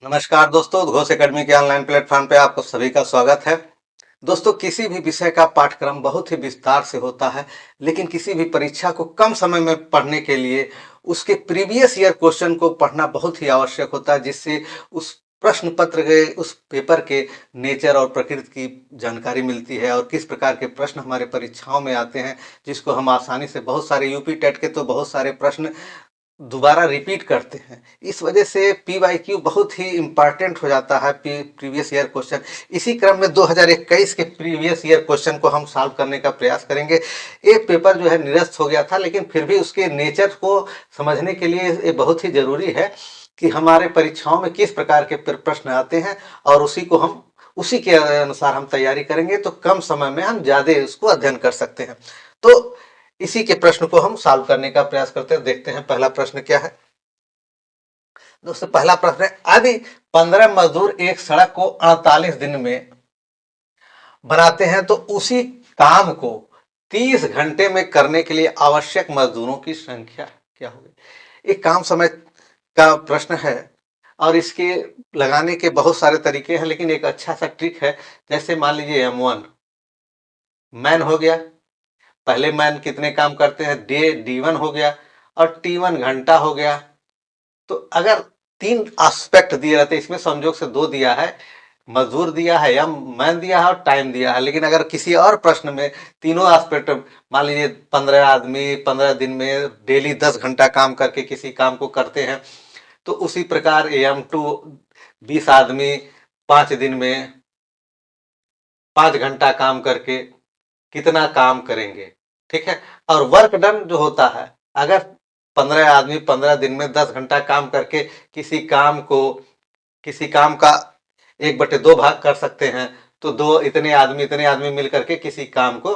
नमस्कार दोस्तों, घोष एकेडमी के ऑनलाइन प्लेटफॉर्म पे आपको सभी का स्वागत है। दोस्तों, किसी भी विषय का पाठ्यक्रम बहुत ही विस्तार से होता है, लेकिन किसी भी परीक्षा को कम समय में पढ़ने के लिए उसके प्रीवियस ईयर क्वेश्चन को पढ़ना बहुत ही आवश्यक होता है, जिससे उस प्रश्न पत्र के उस पेपर के नेचर और प्रकृति की जानकारी मिलती है और किस प्रकार के प्रश्न हमारे परीक्षाओं में आते हैं, जिसको हम आसानी से बहुत सारे यूपी टेट के तो बहुत सारे प्रश्न दोबारा रिपीट करते हैं। इस वजह से पीवाईक्यू बहुत ही इम्पॉर्टेंट हो जाता है, प्रीवियस ईयर क्वेश्चन। इसी क्रम में 2021 के प्रीवियस ईयर क्वेश्चन को हम सॉल्व करने का प्रयास करेंगे। एक पेपर जो है निरस्त हो गया था, लेकिन फिर भी उसके नेचर को समझने के लिए ये बहुत ही जरूरी है कि हमारे परीक्षाओं में किस प्रकार के प्रश्न आते हैं और उसी के अनुसार हम तैयारी करेंगे, तो कम समय में हम ज्यादा उसको अध्ययन कर सकते हैं। तो इसी के प्रश्न को हम सॉल्व करने का प्रयास करते हैं। देखते हैं पहला प्रश्न क्या है। दोस्तों, पहला प्रश्न है, यदि 15 मजदूर एक सड़क को 48 दिन में बनाते हैं तो उसी काम को 30 घंटे में करने के लिए आवश्यक मजदूरों की संख्या क्या होगी। एक काम समय का प्रश्न है और इसके लगाने के बहुत सारे तरीके हैं, लेकिन एक अच्छा सा ट्रिक है। जैसे मान लीजिए M1 मैन हो गया, पहले मैन कितने काम करते हैं, D1 हो गया और T1 घंटा हो गया। तो अगर तीन एस्पेक्ट दिए रहते, इसमें संयोग से दो दिया है, मजदूर दिया है या मैन दिया है और टाइम दिया है, लेकिन अगर किसी और प्रश्न में तीनों एस्पेक्ट, मान लीजिए 15 आदमी 15 दिन में डेली 10 घंटा काम करके किसी काम को करते हैं, तो उसी प्रकार AM2 20 आदमी 5 दिन में 5 घंटा काम करके कितना काम करेंगे। ठीक है। और वर्क डन जो होता है, अगर 15 आदमी 15 दिन में 10 घंटा काम करके किसी काम का 1/2 भाग कर सकते हैं, तो दो इतने आदमी मिल करके किसी काम को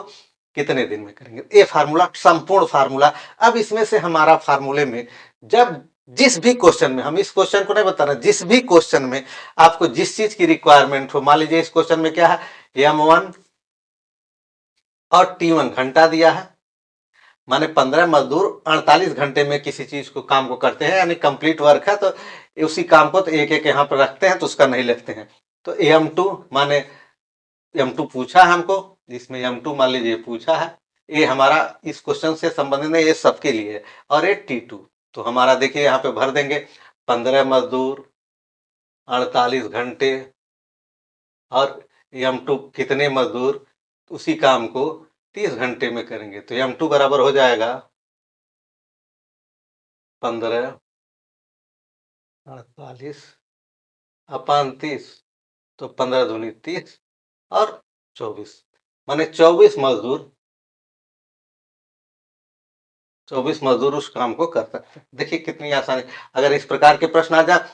कितने दिन में करेंगे। ये फार्मूला संपूर्ण फार्मूला। अब इसमें से हमारा फार्मूले में जब जिस भी क्वेश्चन में, हम इस क्वेश्चन को नहीं बता रहे, जिस भी क्वेश्चन में आपको जिस चीज की रिक्वायरमेंट हो, मान लीजिए इस क्वेश्चन में क्या है, M1 और T1 घंटा दिया है, माने 15 मजदूर 48 घंटे में किसी चीज को काम को करते हैं, यानी कंप्लीट वर्क है, तो उसी काम को तो एक एक यहाँ पर रखते हैं, तो उसका नहीं लिखते हैं। तो M2 माने M2 पूछा है हमको, जिसमें M2 मान लीजिए पूछा है, ये हमारा इस क्वेश्चन से संबंधित नहीं, ये सबके लिए है। और ये T2 तो हमारा देखिए यहाँ पे भर देंगे, 15 मजदूर 48 घंटे और M2 कितने मजदूर उसी काम को 30 घंटे में करेंगे, तो M2 बराबर हो जाएगा 15 48 अपान 30, तो 15 दूनी 30 और 24, माने 24 मजदूर उस काम को कर सकते हैं। देखिए कितनी आसानी। अगर इस प्रकार के प्रश्न आ जाए,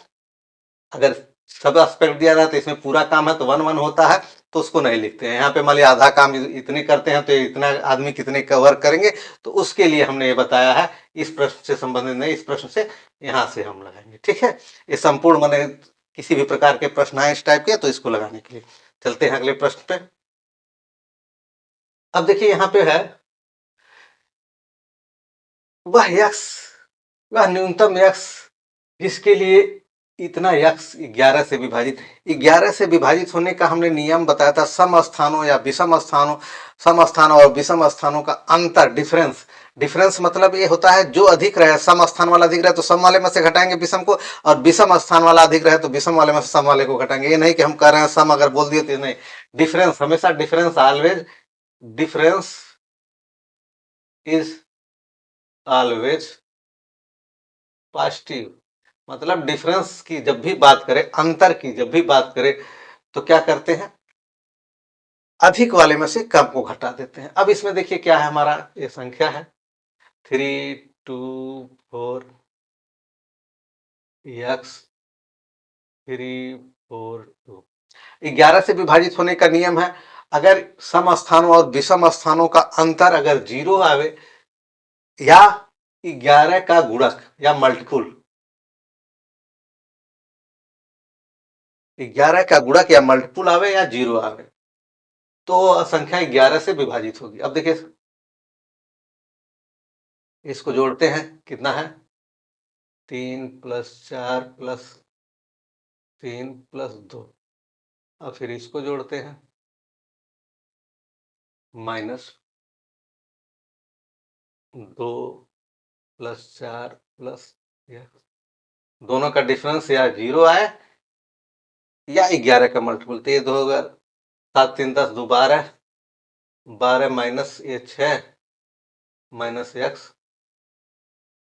अगर सब एस्पेक्ट दिया जाए तो इसमें पूरा काम है तो 1 1 होता है, तो उसको नहीं लिखते हैं। यहाँ पे मान लिया आधा काम इतने करते हैं, तो इतना आदमी कितने का वर्क करेंगे, तो उसके लिए हमने ये बताया है। इस प्रश्न से संबंधित नहीं, इस प्रश्न से यहाँ से हम लगाएंगे। ठीक है। ये संपूर्ण माने किसी भी प्रकार के प्रश्न आए इस टाइप के, तो इसको लगाने के लिए चलते हैं अगले प्रश्न पे। अब देखिए यहाँ पे है, वह यक्स, वह न्यूनतम यक्स जिसके लिए इतना यक्स 11 से विभाजित होने का हमने नियम बताया था। सम स्थानों या विषम स्थानों, सम स्थानों और विषम स्थानों का अंतर, डिफरेंस। डिफरेंस मतलब ये होता है जो अधिक रहे, सम स्थान वाला अधिक रहे तो सम वाले में से घटाएंगे विषम को, और विषम स्थान वाला अधिक रहे तो विषम वाले में से सम वाले को घटाएंगे। ये नहीं कि हम कह रहे हैं सम अगर बोल दिए तो नहीं, डिफरेंस हमेशा, difference always, difference is always positive. मतलब डिफरेंस की जब भी बात करें, अंतर की जब भी बात करें, तो क्या करते हैं, अधिक वाले में से कम को घटा देते हैं। अब इसमें देखिए क्या है, हमारा ये संख्या है 3 2 4 x 3 4 2। 11 से विभाजित होने का नियम है, अगर सम स्थानों और विषम स्थानों का अंतर अगर 0 आवे, या 11 का गुणक या मल्टीपुल, 11 का गुणक या मल्टीपुल आवे या 0 आवे, तो संख्या 11 से विभाजित होगी। अब देखिए इसको जोड़ते हैं, कितना है, 3 + 4 + 3 + 2, अब फिर इसको जोड़ते हैं, -2 + 4 + दोनों का डिफरेंस या 0 आए या 11 का मल्टीपल, तो ये 2 होगा, 7 3 10 2 12, 12 माइनस ये 6 माइनस x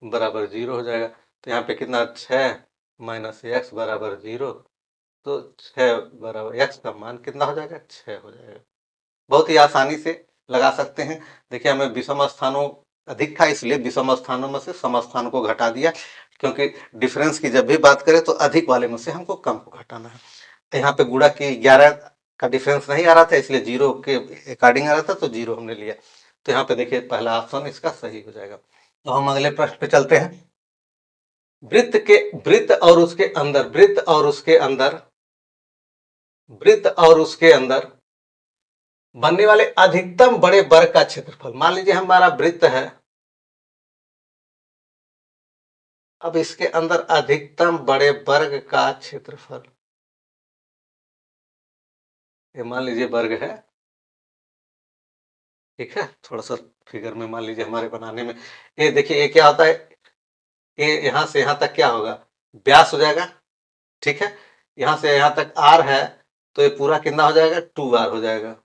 बराबर 0 हो जाएगा। तो यहाँ पे कितना, 6 माइनस x बराबर 0, तो 6 बराबर x का मान कितना हो जाएगा, 6 हो जाएगा। बहुत ही आसानी से लगा सकते हैं। देखिए हमें विषम स्थानों अधिक था, इसलिए विषम स्थानों में से सम स्थानों को घटा दिया, क्योंकि डिफरेंस की जब भी बात करें तो अधिक वाले में से हमको कम को घटाना है। यहाँ पे गुणा की 11 का डिफरेंस नहीं आ रहा था, इसलिए 0 के अकॉर्डिंग आ रहा था, तो 0 हमने लिया। तो यहाँ पे देखिए पहला ऑप्शन इसका सही हो जाएगा। तो हम अगले प्रश्न पे चलते हैं। वृत्त और उसके अंदर, वृत्त और उसके अंदर बनने वाले अधिकतम बड़े वर्ग का क्षेत्रफल। मान लीजिए हमारा वृत्त है, अब इसके अंदर अधिकतम बड़े वर्ग का क्षेत्रफल, ये मान लीजिए वर्ग है, ठीक है। थोड़ा सा फिगर में मान लीजिए हमारे बनाने में, ये देखिए ये क्या होता है, ये यहां से यहां तक क्या होगा, व्यास हो जाएगा, ठीक है। यहां से यहां तक r है, तो ये पूरा कितना हो जाएगा, 2r हो जाएगा।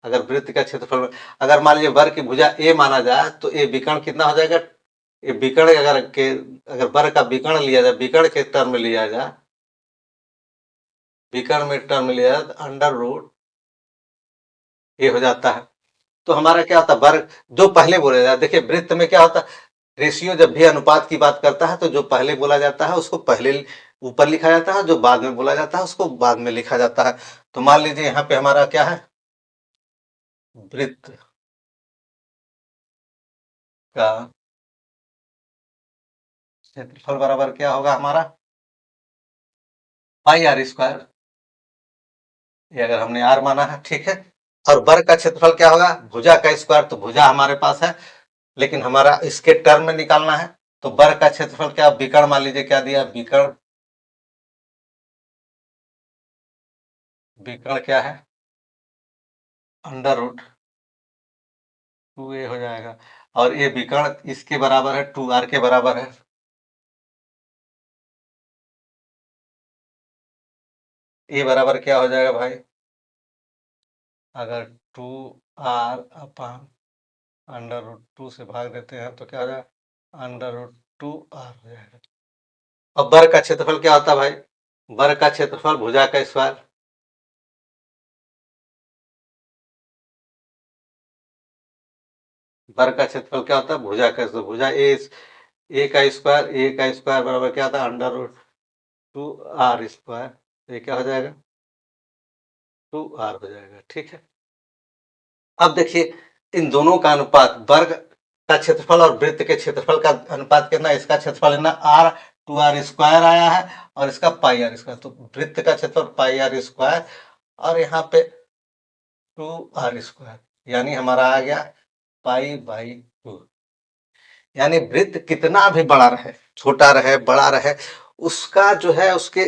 अगर वृत्त का क्षेत्रफल में, अगर मान लीजिए वर्ग की भुजा a माना जाए, तो ये विकर्ण कितना हो जाएगा, ये विकर्ण अगर वर्ग का विकर्ण लिया जाए, विकर्ण के टर्म में लिया जाए, विकर्ण में टर्म में लिया जाए, तो अंडर रूट ये हो जाता है। तो हमारा क्या होता है, वर्ग जो पहले बोला जाता है, देखिए वृत्त में क्या होता है, रेशियो जब भी अनुपात की बात करता है, तो जो पहले बोला जाता है उसको पहले ऊपर लिखा जाता है, जो बाद में बोला जाता है उसको बाद में लिखा जाता है। तो मान लीजिए यहाँ पे हमारा क्या है, वृत्त का क्षेत्रफल बराबर क्या होगा हमारा, πr², ये अगर हमने r माना है, ठीक है। और वर्ग का क्षेत्रफल क्या होगा, भुजा का स्क्वायर, तो भुजा हमारे पास है, लेकिन हमारा इसके टर्म में निकालना है। तो वर्ग का क्षेत्रफल क्या, विकर्ण मान लीजिए क्या दिया, विकर्ण, विकर्ण क्या है, अंडर रूट 2a हो जाएगा, और ये विकर्ण इसके बराबर है, 2r के बराबर है। ये बराबर क्या हो जाएगा भाई, अगर 2r/, अंडर रूट 2 से भाग देते हैं तो क्या हो जाएगा, अंडर रूट 2r हो जाएगा। अब वर्ग का क्षेत्रफल क्या होता है भाई, वर्ग का क्षेत्रफल भुजा का स्क्वायर, वर्ग का क्षेत्रफल क्या होता है, भुजा का, तो भुजा ए का स्क्वायर बराबर क्या होता है, अंडर रूट 2r², ये क्या हो जाएगा, 2r हो जाएगा, ठीक है। अब देखिए इन दोनों का अनुपात, वर्ग का क्षेत्रफल और वृत्त के क्षेत्रफल का अनुपात कितना, इसका क्षेत्रफल ना r2r² आया है, और इसका πr², तो वृत्त का क्षेत्रफल πr², और यहाँ पे 2r², यानी हमारा आ गया π/2। यानी वृत्त कितना भी बड़ा रहे, छोटा रहे, बड़ा रहे, उसका जो है उसके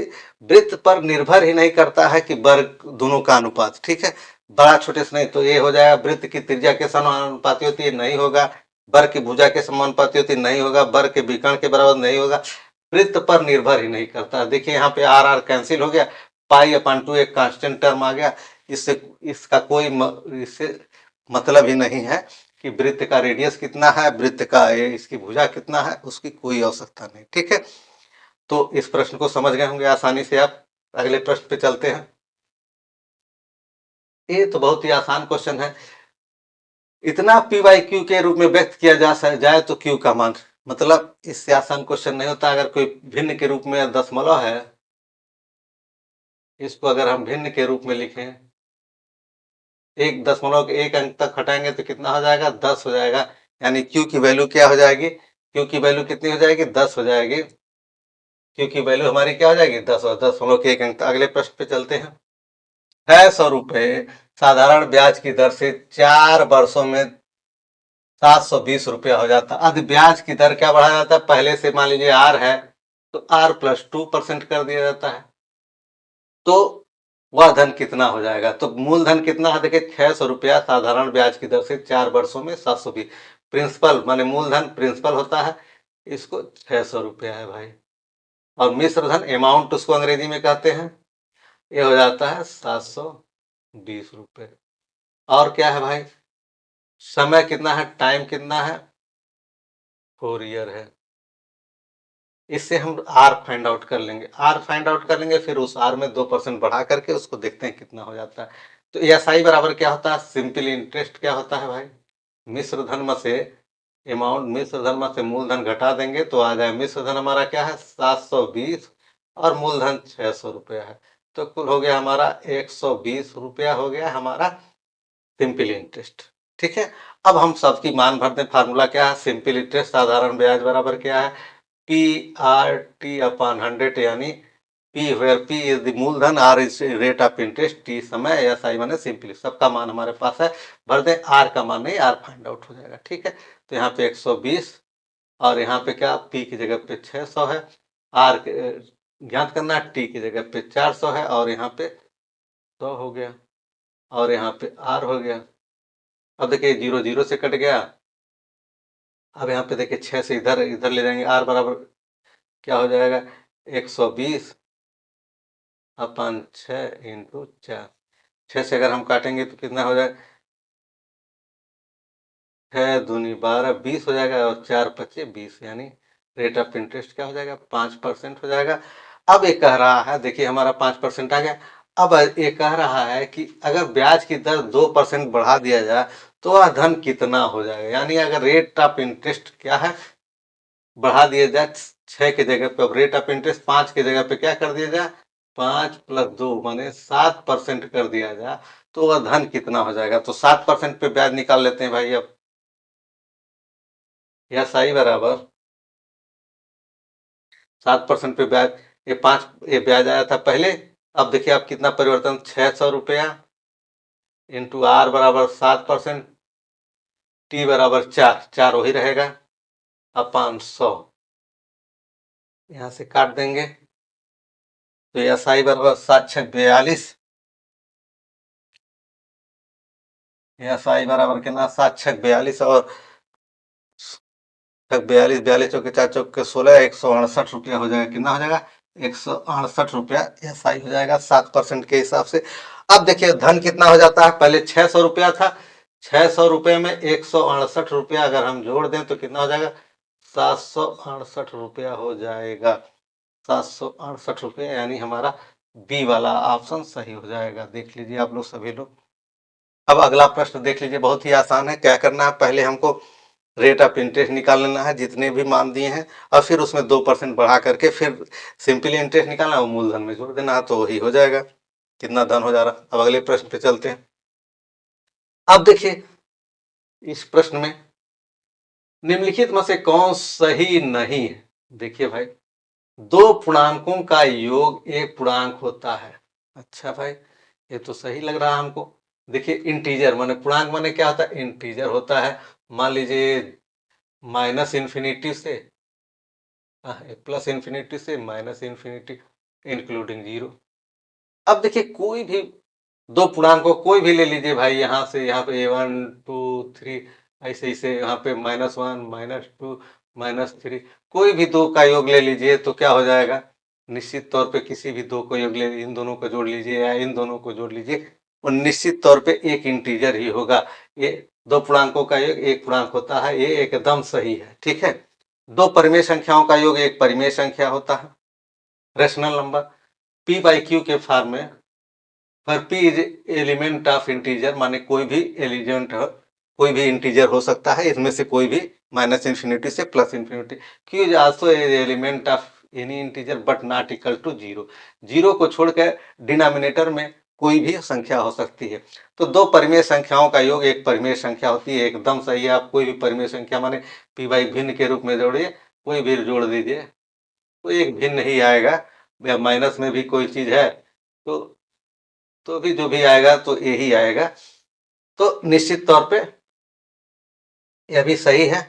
वृत्त पर निर्भर ही नहीं करता है कि वर्ग दोनों का अनुपात, ठीक है। बड़ा छोटे से नहीं, तो ये हो जाएगा वृत्त की त्रिज्या के समानुपाती होती है, नहीं होगा। वर्ग की भुजा के समानुपाती होती है, नहीं होगा। वर्ग के विकर्ण के बराबर नहीं होगा। वृत्त पर निर्भर ही नहीं करता। देखिए यहाँ पे आर आर कैंसिल हो गया, π/2 एक कांस्टेंट टर्म आ गया। इससे इसका कोई इससे मतलब ही नहीं है कि वृत्त का रेडियस कितना है, वृत्त का इसकी भुजा कितना है, उसकी कोई आवश्यकता नहीं, ठीक है। तो इस प्रश्न को समझ गए होंगे आसानी से आप। अगले प्रश्न पे चलते हैं। ये तो बहुत ही आसान क्वेश्चन है। इतना p/q के रूप में व्यक्त किया जाए तो q का मान, मतलब इससे आसान क्वेश्चन नहीं होता। अगर कोई भिन्न के रूप में दशमलव है, इसको अगर हम भिन्न के रूप में लिखें, 1.1 अंक तक हटाएंगे तो कितना हो जाएगा, 10 हो जाएगा। यानी q की वैल्यू क्या हो जाएगी, q की वैल्यू कितनी हो जाएगी, 10 हो जाएगी। q की वैल्यू हमारी क्या हो जाएगी, 10, और 10.1 अंक। अगले प्रश्न पे चलते हैं। 600 रुपए साधारण ब्याज की दर से 4 वर्षों में 720 रुपया हो जाता है। अब ब्याज की दर क्या बढ़ाया जाता है, पहले से मान लीजिए r है तो r +2% कर दिया जाता है। तो वह धन कितना हो जाएगा। तो मूलधन कितना है, देखिए 600 रुपया साधारण ब्याज की दर से 4 वर्षों में 720। प्रिंसिपल माने मूलधन प्रिंसिपल होता है, इसको 600 रुपया है भाई, और मिश्र धन अमाउंट उसको अंग्रेजी में कहते हैं, ये हो जाता है 720 रुपये। और क्या है भाई, समय कितना है, टाइम कितना है, 4 ईयर है। इससे हम आर फाइंड आउट कर लेंगे, आर फाइंड आउट कर लेंगे, फिर उस आर में 2% बढ़ा करके उसको देखते हैं कितना हो जाता है। तो एस आई बराबर क्या होता है, सिंपल इंटरेस्ट क्या होता है भाई, मिश्र धन में से अमाउंट, मिश्र धन में से मूलधन घटा देंगे तो आ जाए, मिश्र धन हमारा क्या है 720 और मूलधन 600 रुपया है, तो कुल हो गया हमारा 120 रुपया हो गया हमारा सिंपल इंटरेस्ट। ठीक है, अब हम सबकी मान भरते हैं। फार्मूला क्या है, सिंपल इंटरेस्ट साधारण ब्याज बराबर क्या है, पी आर टी अपॉन 100, यानी P where P is the मूलधन, R is rate of interest, T समय, एस आई माने सिंपल। सबका मान हमारे पास है, भर दें। आर का मान नहीं, आर फाइंड आउट हो जाएगा। ठीक है, तो यहाँ पे 120 और यहाँ पे क्या, पी की जगह पे 600 है, आर ज्ञात करना, टी की जगह पे 400 है, और यहाँ पे 100 हो गया, और यहाँ पे आर हो गया। अब देखिए 0 0 से कट गया। अब यहाँ पे देखिए 6 से इधर इधर ले जाएंगे, आर बराबर क्या हो जाएगा, 120 अपन 6 इंटू 4। 6 से अगर हम काटेंगे तो कितना हो जाएगा, 6 दूनी 12, 20 हो जाएगा, और 4 पच्चे 20, यानी रेट ऑफ इंटरेस्ट क्या हो जाएगा, 5% हो जाएगा। अब ये कह रहा है, देखिए हमारा 5% आ गया। अब ये कह रहा है कि अगर ब्याज की दर 2% बढ़ा दिया जाए तो वह धन कितना हो जाएगा, यानी अगर रेट ऑफ इंटरेस्ट क्या है बढ़ा दिया जाए 6 की जगह पे, अब रेट ऑफ इंटरेस्ट 5 की जगह पे क्या कर दिया जाए, 5 + 2 माने 7% कर दिया जाए तो वह धन कितना हो जाएगा। तो 7% पे ब्याज निकाल लेते हैं भाई। अब यह सही बराबर 7% पे ब्याज, ये ब्याज आया था पहले। अब देखिए आप कितना परिवर्तन, 600 रुपया इंटू आर बराबर 7%, टी बराबर 4, 4 वही रहेगा, अपान 100, यहां से काट देंगे तो एस आई बराबर 7×6 = 42, एस आई बराबर कितना 7×6 = 42, और 42, 42 चौके 4 चौके 16, 168 रुपया हो जाएगा। कितना हो जाएगा, 168 रुपया एस आई हो जाएगा 7% के हिसाब से। अब देखिए धन कितना हो जाता है, पहले 600 रुपया था, 600 रुपये में 168 रुपया अगर हम जोड़ दें तो कितना हो जाएगा, 768 रुपया हो जाएगा, 768 रुपये, यानी हमारा बी वाला ऑप्शन सही हो जाएगा। देख लीजिए आप लोग सभी लोग। अब अगला प्रश्न देख लीजिए, बहुत ही आसान है। क्या करना है, पहले हमको रेट ऑफ इंटरेस्ट निकाल लेना है जितने भी मान दिए हैं, और फिर उसमें 2% बढ़ा करके फिर सिंपली इंटरेस्ट निकालना है, वो मूलधन में जोड़ देना है, तो वही हो जाएगा कितना धन हो जा रहा। अब अगले प्रश्न पे चलते हैं। अब देखिए इस प्रश्न में निम्नलिखित में से कौन सही नहीं है। देखिए भाई, दो पूर्णांकों का योग एक पूर्णांक होता है। अच्छा भाई, ये तो सही लग रहा है हमको। देखिए इंटीजर माने पूर्णांक माने क्या होता है, इंटीजर होता है। मान लीजिए माइनस इन्फिनिटी से प्लस इन्फिनिटी से माइनस इन्फिनिटी इंक्लूडिंग 0। अब देखिए कोई भी दो पूर्णांक को कोई भी ले लीजिए भाई, यहाँ से यहाँ पे 1 2 3, ऐसे ऐसे यहाँ पे -1 -2 -3, कोई भी दो का योग ले लीजिए तो क्या हो जाएगा, निश्चित तौर पे किसी भी दो को योग ले, इन दोनों को जोड़ लीजिए या इन दोनों को जोड़ लीजिए, और निश्चित तौर पे एक इंटीजर ही होगा। ये दो पूर्णांकों का योग एक पूर्णांक होता है, ये एकदम सही है। ठीक है, दो परिमेय संख्याओं का योग एक परिमेय संख्या होता है, rational number. P by Q के फॉर्म में, पर P is element of integer, माने कोई भी एलिमेंट कोई भी इंटीजर हो सकता है, इसमें से कोई भी माइनस इन्फिनिटी से plus infinity. Q is also element of any integer but not equal to 0, 0 को छोड़कर डिनोमिनेटर में कोई भी संख्या हो सकती है। तो दो परिमेय संख्याओं का योग एक परिमेय संख्या होती है, एकदम सही है। आप कोई भी परिमेय संख्या माने पी बाई भिन्न के रूप में जोड़िए, कोई भी जोड़ दीजिए तो एक भिन्न ही आएगा। या माइनस में भी कोई चीज है तो भी जो भी आएगा तो यही आएगा। तो निश्चित तौर पे यह भी सही है।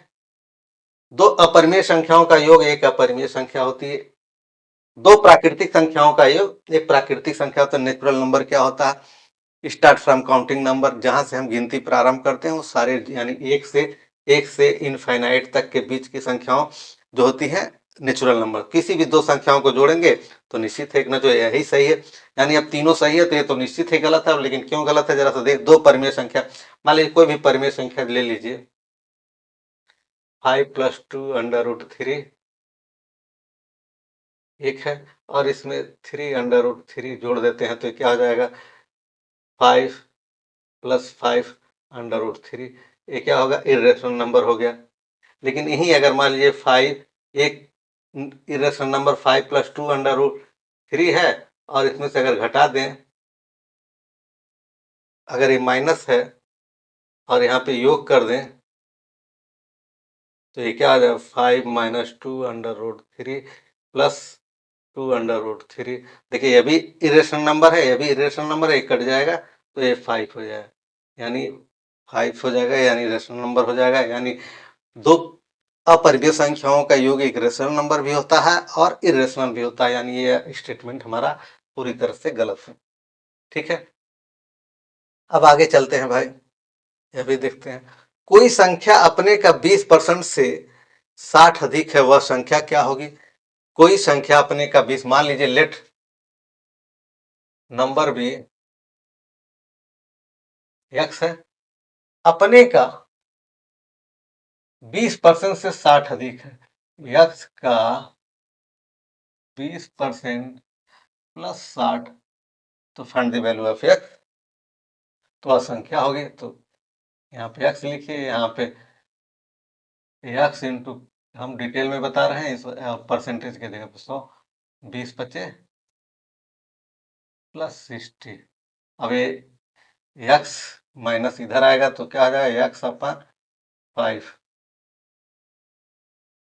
दो अपरिमेय संख्याओं का योग एक अपरिमेय संख्या होती है, दो प्राकृतिक संख्याओं का योग। एक प्राकृतिक संख्या तो नेचुरल नंबर क्या होता है, स्टार्ट फ्रॉम काउंटिंग नंबर, जहां से हम गिनती प्रारंभ करते हैं वो सारे यानी एक से इनफाइनाइट तक के बीच की संख्याओं जो होती है नेचुरल नंबर। किसी भी दो संख्याओं को जोड़ेंगे तो निश्चित है ना जो यही सही है, यानी अब तीनों सही है तो ये तो निश्चित ही गलत है। लेकिन क्यों गलत है जरा सा देख, दो परिमेय संख्या, मान लीजिए कोई भी परिमेय संख्या ले लीजिए, 5 + 2 √3 एक है, और इसमें 3 √3 जोड़ देते हैं तो क्या हो जाएगा, 5 + 5 √3, ये क्या होगा, इरेशनल नंबर हो गया। लेकिन यही अगर मान लीजिए 5 एक इरेशनल नंबर 5 + 2 √3 है, और इसमें से अगर घटा दें, अगर ये माइनस है और यहाँ पे योग कर दें तो ये क्या आ जाएगा, 5 - 2 √3 + 2 √3। देखिए ये भी इरेशनल नंबर है, ये भी इरेशनल नंबर है, कट जाएगा तो ये 5 हो जाएगा, यानी 5 हो जाएगा, यानी इरेशनल नंबर हो जाएगा। यानी दो अपरिमेय संख्याओं का योग एक रेशनल नंबर भी होता है और इरेशनल भी होता है, यानी ये स्टेटमेंट हमारा पूरी तरह से गलत है। ठीक है, अब आगे चलते हैं भाई, यह भी देखते हैं। कोई संख्या अपने का 20% से 60 अधिक है, वह संख्या क्या होगी। कोई संख्या अपने का 20, मान लीजिए लेट नंबर भी x है, अपने का 20% से 60 अधिक है, x का 20% + 60, तो find the value of x, तो असंख्या होगी। तो यहाँ पे x लिखिए, यहाँ पे x इंटू, हम डिटेल में बता रहे हैं इस परसेंटेज के जगह पे 100, 20 25 + 60। अब ये x माइनस इधर आएगा तो क्या आ जाएगा, x/5,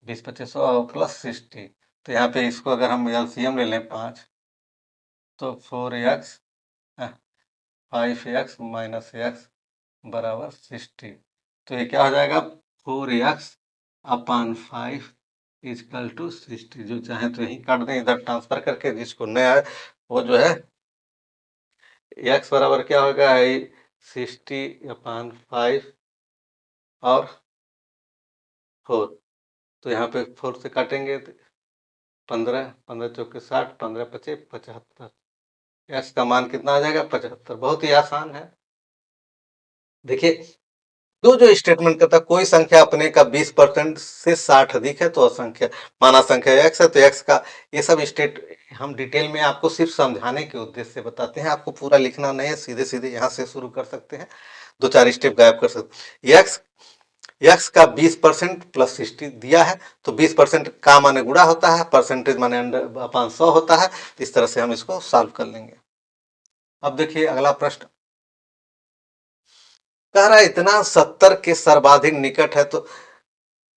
20 25 100 + 60। तो यहाँ पे इसको अगर हम एलसीएम ले लें 5, तो 4x 5x - x = 60। तो ये क्या हो जाएगा, 4x/5 = 60। जो चाहे तो यही काट दें इधर ट्रांसफर करके, जिसको नहीं आए वो जो है x बराबर क्या होगा, 60/5 और 4, तो यहाँ पे 4 से काटेंगे तो 15, 15 चौके 60, 15 25 75, x का मान कितना आ जाएगा, 75। बहुत ही आसान है। देखिए जो स्टेटमेंट कहता है कोई संख्या अपने का 20% से 60 अधिक है तो असंख्या, माना संख्या x है तो x का, ये सब स्टेट हम डिटेल में आपको सिर्फ समझाने के उद्देश्य से बताते हैं, आपको पूरा लिखना नहीं है, सीधे सीधे यहाँ से शुरू कर सकते हैं, दो चार स्टेप गायब कर सकते हैं। x का 20% + 60 दिया है, तो 20% का माने गुणा होता है, परसेंटेज माने 100 होता है। इस तरह से हम इसको सॉल्व कर लेंगे। अब देखिए अगला प्रश्न कह रहा है, इतना 70 के सर्वाधिक निकट है, तो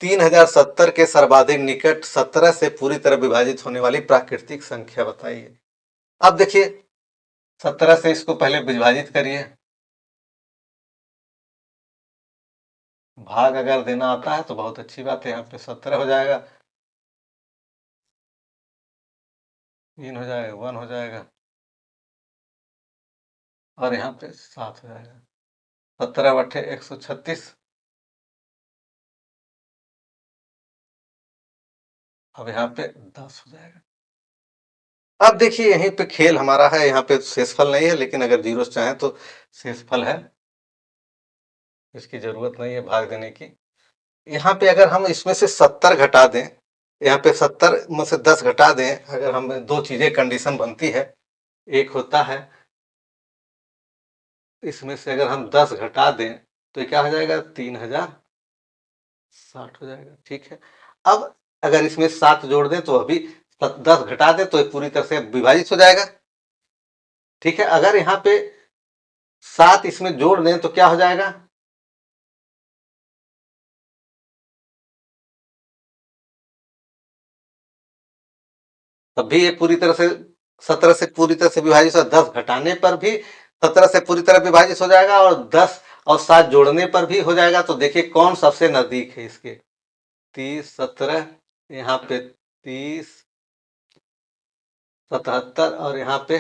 3070 के सर्वाधिक निकट 17 से पूरी तरह विभाजित होने वाली प्राकृतिक संख्या बताइए। अब देखिए 17 से इसको पहले विभाजित करिए, भाग अगर देना आता है तो बहुत अच्छी बात है, यहाँ पे 17 हो जाएगा, 3 हो जाएगा, 1 हो जाएगा, और यहाँ पे 7 हो जाएगा, 17 × 136। अब यहाँ पे 10 हो जाएगा। अब देखिए यहीं पे खेल हमारा है, यहाँ पे शेषफल नहीं है, लेकिन अगर जीरो चाहे तो शेषफल है, इसकी जरूरत नहीं है भाग देने की। यहाँ पे अगर हम इसमें से 70 घटा दें, यहाँ पे 70 में से 10 घटा दें, अगर हम दो चीजें कंडीशन बनती है, एक होता है इसमें से अगर हम 10 घटा दें तो क्या हो जाएगा, 3060 हो जाएगा। ठीक है, अब अगर इसमें 7 जोड़ दें तो अभी 10 घटा दें तो पूरी तरह से विभाजित हो जाएगा। ठीक है, अगर यहाँ पे 7 इसमें जोड़ दें तो क्या हो जाएगा, तब भी ये पूरी तरह से 17 से पूरी तरह से विभाजित हो, 10 घटाने पर भी 17 से पूरी तरह विभाजित हो जाएगा, और 10 और 7 जोड़ने पर भी हो जाएगा। तो देखिए कौन सबसे नजदीक है इसके, 30 17, यहाँ पे 30 77 और यहाँ पे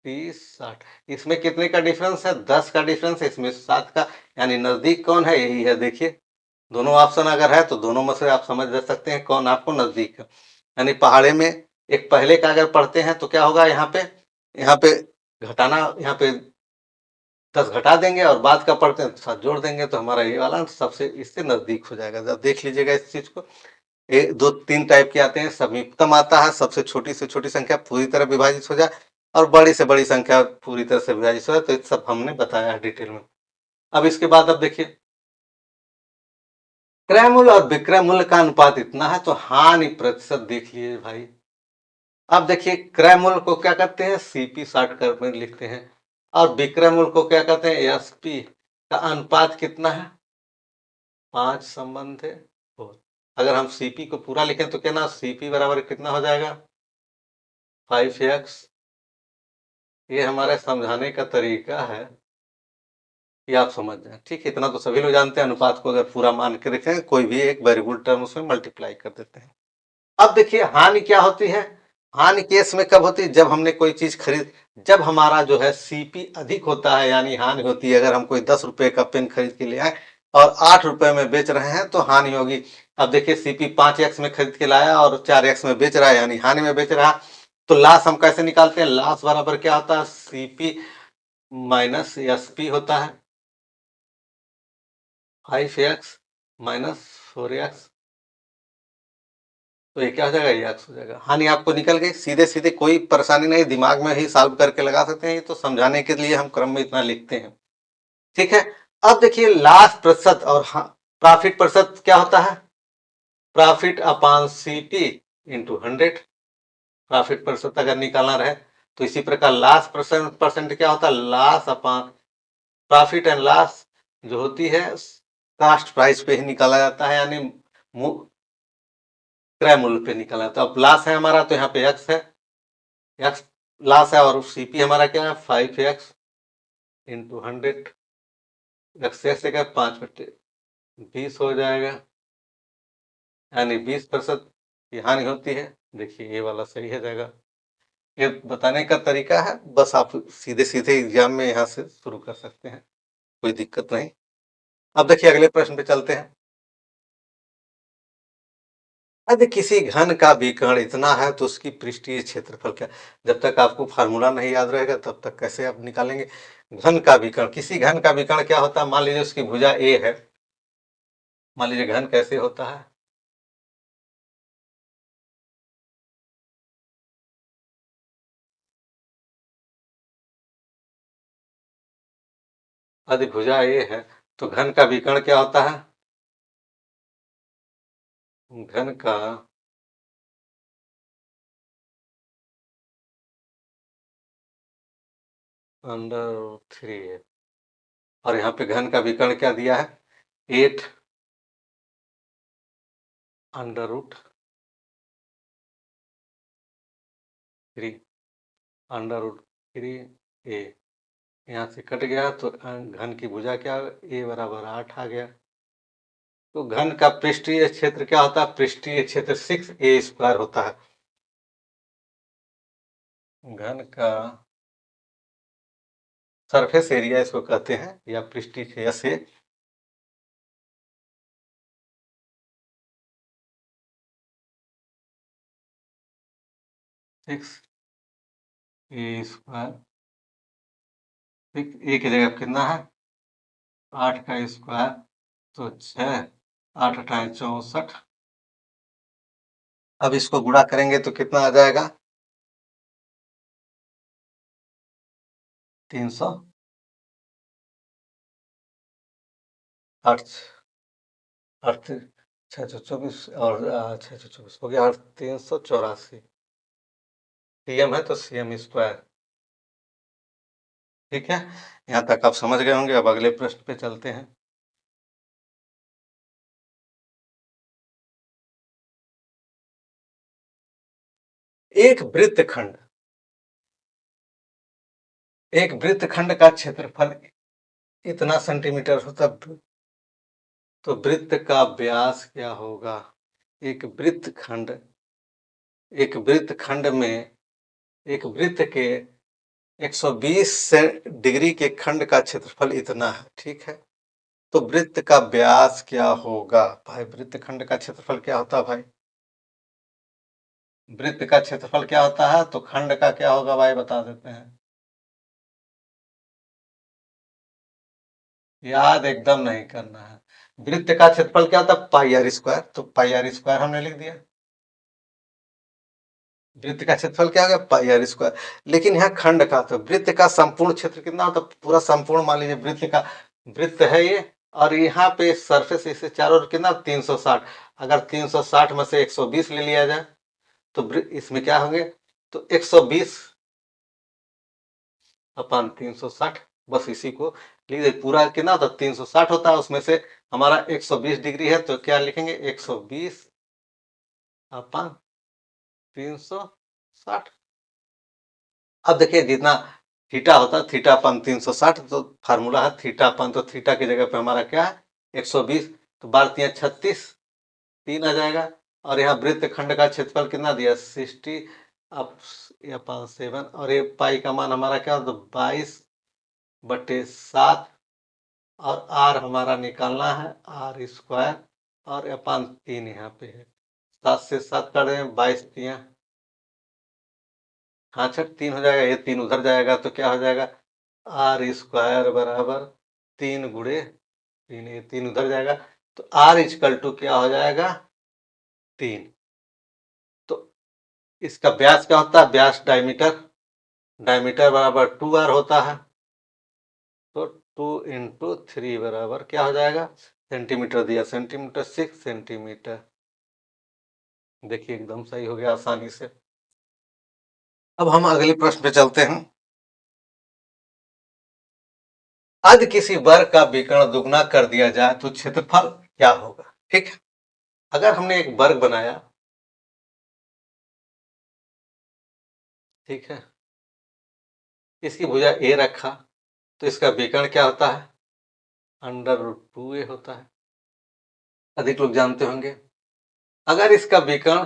30 60। इसमें कितने का डिफरेंस है? 10 का डिफरेंस है, इसमें 7 का। यानी नजदीक कौन है? यही है। देखिए दोनों ऑप्शन अगर है तो दोनों में से आप समझ सकते हैं कौन आपको नजदीक है। यानी पहाड़े में एक पहले का अगर पढ़ते हैं तो क्या होगा? यहाँ पे घटाना, यहाँ पे 10 घटा देंगे और बाद का पढ़ते हैं तो 7 जोड़ देंगे, तो हमारा ये वाला सबसे इससे नजदीक हो जाएगा। जब देख लीजिएगा इस चीज को, दो तीन टाइप के आते हैं। समीपतम आता है, सबसे छोटी से छोटी संख्या पूरी तरह विभाजित हो जाए, और बड़ी से बड़ी संख्या पूरी तरह से विभाजित हो जाए। तो ये सब हमने बताया है डिटेल में। अब इसके बाद अब देखिए, क्रय मूल्य और विक्रय मूल्य का अनुपात इतना है, तो हानि प्रतिशत देख लीजिए भाई। अब देखिए क्रय मूल्य को क्या कहते हैं? सीपी शॉर्टकट में लिखते हैं। और विक्रय मूल्य को क्या कहते हैं? एसपी। का अनुपात कितना है? 5 संबंध है 4। अगर हम सीपी को पूरा लिखें तो क्या ना, सीपी बराबर कितना हो जाएगा? 5x। ये हमारे समझाने का तरीका है कि आप समझ जाए। ठीक है, इतना तो सभी लोग जानते हैं। अनुपात को अगर पूरा मान के देखें, कोई भी एक वेरिएबल टर्म उसमें मल्टीप्लाई कर देते हैं। अब देखिए हानि क्या होती है? हानि केस में कब होती है? जब हमने कोई चीज खरीद, जब हमारा जो है सीपी अधिक होता है, यानी हानि होती है। अगर हम कोई 10 रुपए का पेन खरीद के ले आए और 8 रुपए में बेच रहे हैं तो हानि होगी। अब देखिए सीपी 5x में खरीद के लाया और 4x में बेच रहा है, यानी हानि में बेच रहा। तो लॉस हम कैसे निकालते हैं? लॉस बराबर क्या होता है? सीपी माइनस एसपी होता है। 5x माइनस 4x, तो ये क्या हो जाएगा? ये एक्स हो जाएगा। हानि आपको निकल गई, सीधे सीधे, कोई परेशानी नहीं, दिमाग में ही सॉल्व करके लगा सकते हैं। ये तो समझाने के लिए हम क्रम में इतना लिखते हैं। ठीक है। अब देखिए लास्ट प्रतिशत और प्रॉफिट प्रतिशत क्या होता है? Profit upon CP into 100। Profit प्रतिशत अगर निकालना रहे तो इसी प्रकार लास्ट परसेंट क्या होता है? Loss upon profit and loss जो होती है कास्ट प्राइस पे ही निकाला जाता है, यानी क्रय मूल्य पे निकाला जाता है। अब लॉस है हमारा तो यहाँ पे एक्स है, एक्स लॉस है, और सीपी हमारा क्या है? 5x into 100। एक्स एक्स का 5/20 हो जाएगा, यानी 20% की हानि होती है। देखिए ये वाला सही हो जाएगा। ये बताने का तरीका है, बस आप सीधे सीधे एग्जाम में यहाँ से शुरू कर सकते हैं, कोई दिक्कत नहीं। अब देखिए अगले प्रश्न पे चलते हैं। यदि किसी घन का विकर्ण इतना है तो उसकी पृष्ठीय क्षेत्रफल क्या? जब तक आपको फार्मूला नहीं याद रहेगा तब तक कैसे आप निकालेंगे? घन का विकर्ण, किसी घन का विकर्ण क्या होता है? मान लीजिए उसकी भुजा ए है। मान लीजिए घन कैसे होता है? यदि भुजा ए है तो घन का विकर्ण क्या होता है? घन का √3 है। और यहाँ पे घन का विकर्ण क्या दिया है? 8 √3 √3a। यहाँ से कट गया तो घन की भुजा क्या? ए बराबर 8 आ गया। तो घन का पृष्ठीय क्षेत्र क्या होता है? पृष्ठीय क्षेत्र 6a² होता है। घन का सरफेस एरिया इसको कहते हैं, या पृष्ठीय क्षेत्र से 6a²। ए की जगह कितना है? 8 का स्क्वायर, तो 6, 8×8 = 64। अब इसको गुणा करेंगे तो कितना आ जाएगा? 308, 8 624 और 624 हो गया, 384। सीएम है तो cm²। ठीक है, यहाँ तक आप समझ गए होंगे। अब अगले प्रश्न पे चलते हैं। एक वृत्तखंड, एक वृत्तखंड का क्षेत्रफल इतना सेंटीमीटर होता, तो वृत्त का व्यास क्या होगा? एक वृत्तखंड एक वृत्त खंड में एक वृत्त के 120 डिग्री के खंड का क्षेत्रफल इतना है, ठीक है। तो वृत्त का व्यास क्या होगा भाई? वृत्त खंड का क्षेत्रफल क्या होता है भाई? वृत्त का क्षेत्रफल क्या होता है तो खंड का क्या होगा भाई, बता देते हैं। याद एकदम नहीं करना है। वृत्त का क्षेत्रफल क्या होता है? पाई आर स्क्वायर। तो पाई आर स्क्वायर हमने लिख दिया। वृत्त का क्षेत्रफल क्या हो गया? पाई आर स्क्वायर। लेकिन यहाँ खंड का, तो वृत्त का संपूर्ण क्षेत्र कितना होता है? पूरा संपूर्ण मान लीजिए वृत्त का, वृत्त है ये, और यहाँ पे सरफेस इससे चारों ओर कितना? 360। अगर 360 में से 120 ले लिया जाए तो इसमें क्या होंगे? तो 120 अपन 360, बस इसी को लीजिए। पूरा कितना होता? 360 होता है, उसमें से हमारा 120 डिग्री है, तो क्या लिखेंगे? 120 अपन 360। अब देखिए जितना थीटा होता है, थीटा अपन 360, तो फार्मूला है थीटा अपन, तो थीटा की जगह पे हमारा क्या है? 120। तो 12×3 = 36, 3 आ जाएगा। और यहाँ वृत्त खंड का क्षेत्रफल कितना दिया? 60 अप अपन 7, और ये पाई का मान हमारा क्या होता? 22/7। और आर हमारा निकालना है, आर स्क्वायर, और अपन 3 यहाँ पे है। 7 से 7 कर रहे हैं, 22×3 हाँ 3 हो जाएगा, ये 3 उधर जाएगा तो क्या हो जाएगा? आर स्क्वायर बराबर 3 × 3, ये 3 उधर जाएगा, तो आर इक्वल टू क्या हो जाएगा? 3। तो इसका व्यास क्या होता है? व्यास डायमीटर, डायमीटर बराबर 2r होता है। तो 2×3 बराबर क्या हो जाएगा? सेंटीमीटर दिया, सेंटीमीटर 6 सेंटीमीटर। देखिए एकदम सही हो गया आसानी से। अब हम अगले प्रश्न पे चलते हैं। यदि किसी वर्ग का विकर्ण दुगना कर दिया जाए तो क्षेत्रफल क्या होगा? ठीक है, अगर हमने एक वर्ग बनाया, ठीक है, इसकी भुजा ए रखा, तो इसका विकर्ण क्या होता है? √2a होता है, अधिक लोग जानते होंगे। अगर इसका विकर्ण